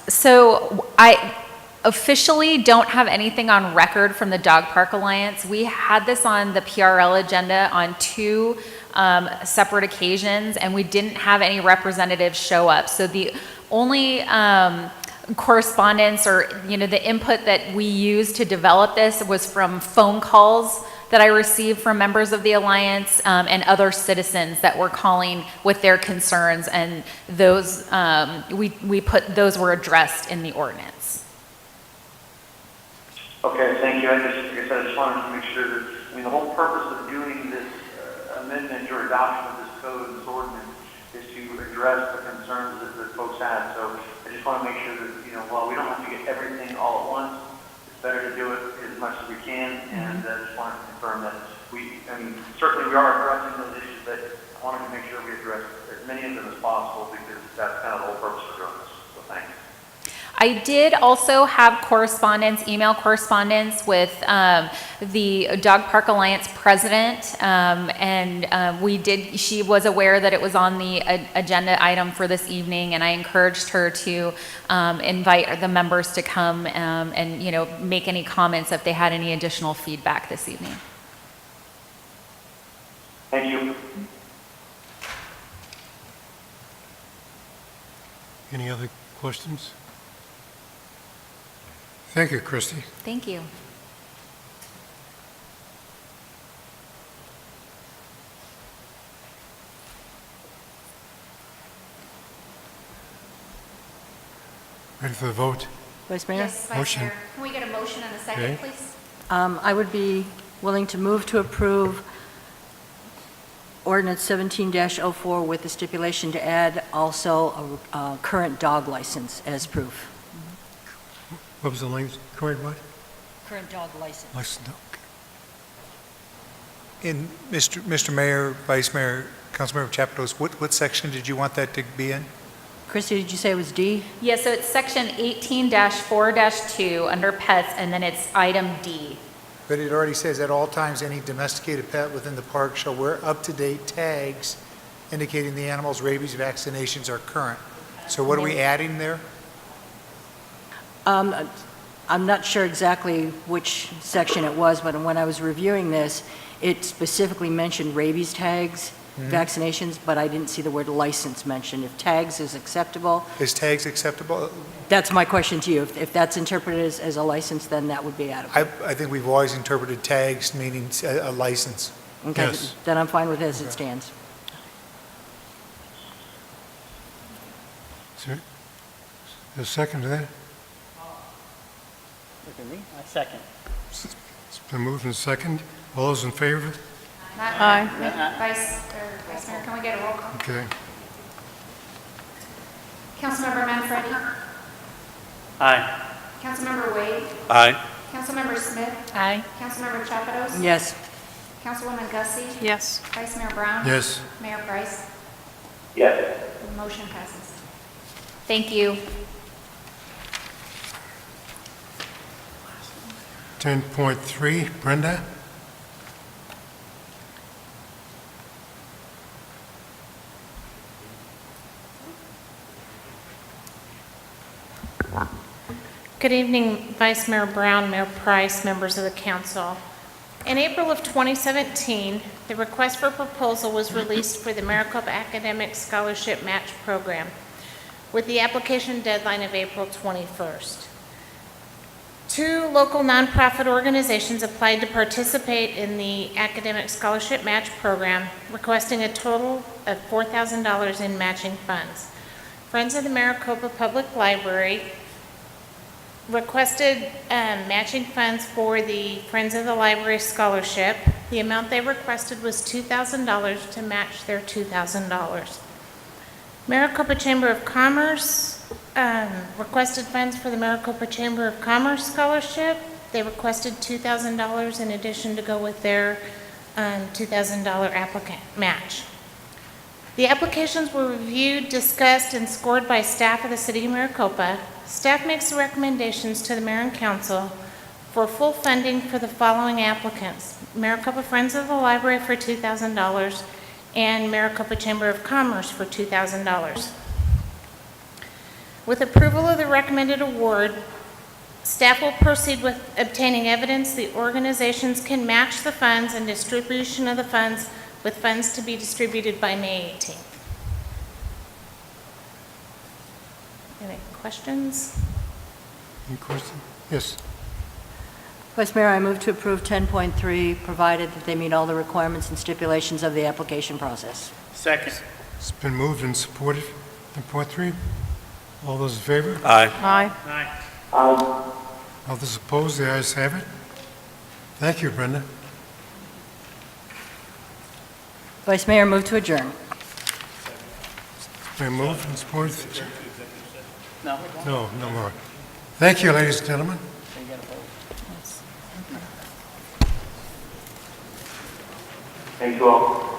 V: so I officially don't have anything on record from the Dog Park Alliance. We had this on the PRL agenda on 2 separate occasions, and we didn't have any representatives show up. So the only correspondence or the input that we used to develop this was from phone calls that I received from members of the Alliance and other citizens that were calling with their concerns, and those those were addressed in the ordinance.
F: Okay, thank you. Like I said, I just wanted to make sure that, the whole purpose of doing this amendment or adoption of this code and this ordinance is to address the concerns that folks had. So I just want to make sure that, while we don't have to get everything all at once, it's better to do it as much as we can. And I just wanted to confirm that certainly we are addressing those issues, but I wanted to make sure we address as many of them as possible because that's kind of the whole purpose of doing this. So thanks.
V: I did also have email correspondence with the Dog Park Alliance president, she was aware that it was on the agenda item for this evening, and I encouraged her to invite the members to come and make any comments if they had any additional feedback this evening.
F: Thank you.
A: Any other questions? Thank you, Christy.
V: Thank you.
A: Ready for the vote?
S: Vice Mayor?
V: Yes, Vice
A: Motion.
V: Mayor. Can we get a motion and a second,
A: Okay.
V: please?
S: I would be willing to move to approve ordinance 17-04 with the stipulation to add also a current dog license as proof.
A: What was the language? Current what?
S: Current dog license.
A: License.
R: In Mr. Mayor, Vice Mayor, Councilmember Chapados, what section did you want that to be in?
S: Christy, did you say it was D?
V: Yeah, so it's section 18-4-2 under pets, and then it's item D.
R: but it already says at all times, any domesticated pet within the park shall wear up-to-date tags indicating the animal's rabies vaccinations are current. So what are we adding there?
S: I'm not sure exactly which section it was, but when I was reviewing this, it specifically mentioned rabies tags, vaccinations, but I didn't see the word license mentioned. If tags is acceptable,
R: Is tags acceptable?
S: that's my question to you. If that's interpreted as a license, then that would be adequate.
R: I think we've always interpreted tags meaning a license.
S: Okay,
A: Yes.
S: then I'm fine with it as it stands.
A: Is there a second to that?
C: Look at me, I second.
A: It's been moved and second. All those in favor?
T: Aye.
I: Vice Mayor, can we get a roll call?
A: Okay.
I: Councilmember Manfredi?
C: Aye.
I: Councilmember Wade?
B: Aye.
I: Councilmember Smith?
T: Aye.
I: Councilmember Chapados?
S: Yes.
I: Councilwoman Gussie?
T: Yes.
I: Vice Mayor Brown?
A: Yes.
I: Mayor Price?
F: Yes.
I: The motion passes. Thank you.
A: 10.3, Brenda?
D: Good evening, Vice Mayor Brown, Mayor Price, members of the council. In April of 2017, the request for proposal was released for the Maricopa Academic Scholarship Match Program, with the application deadline of April 21st. 2 local nonprofit organizations applied to participate in the Academic Scholarship Match Program, requesting a total of $4,000 in matching funds. Friends of the Maricopa Public Library requested matching funds for the Friends of the Library Scholarship. The amount they requested was $2,000 to match their $2,000. Maricopa Chamber of Commerce requested funds for the Maricopa Chamber of Commerce Scholarship. They requested $2,000 in addition to go with their $2,000 applicant match. The applications were reviewed, discussed, and scored by staff of the City of Maricopa. Staff makes recommendations to the Mayor and Council for full funding for the following applicants: Maricopa Friends of the Library for $2,000 and Maricopa Chamber of Commerce for $2,000. With approval of the recommended award, staff will proceed with obtaining evidence the organizations can match the funds and distribution of the funds, with funds to be distributed by May 18th. Any questions?
A: Any question? Yes.
S: Vice Mayor, I move to approve 10.3, provided that they meet all the requirements and stipulations of the application process.
C: Second.
A: It's been moved and supported. 10.3. All those in favor?
B: Aye.
T: Aye.
C: Aye.
A: All those opposed? The ayes have it. Thank you, Brenda.
S: Vice Mayor, move to adjourn.
A: It's been moved and supported.
C: No.
A: No more. Thank you, ladies and gentlemen.
C: They got a vote.
F: Thank you all.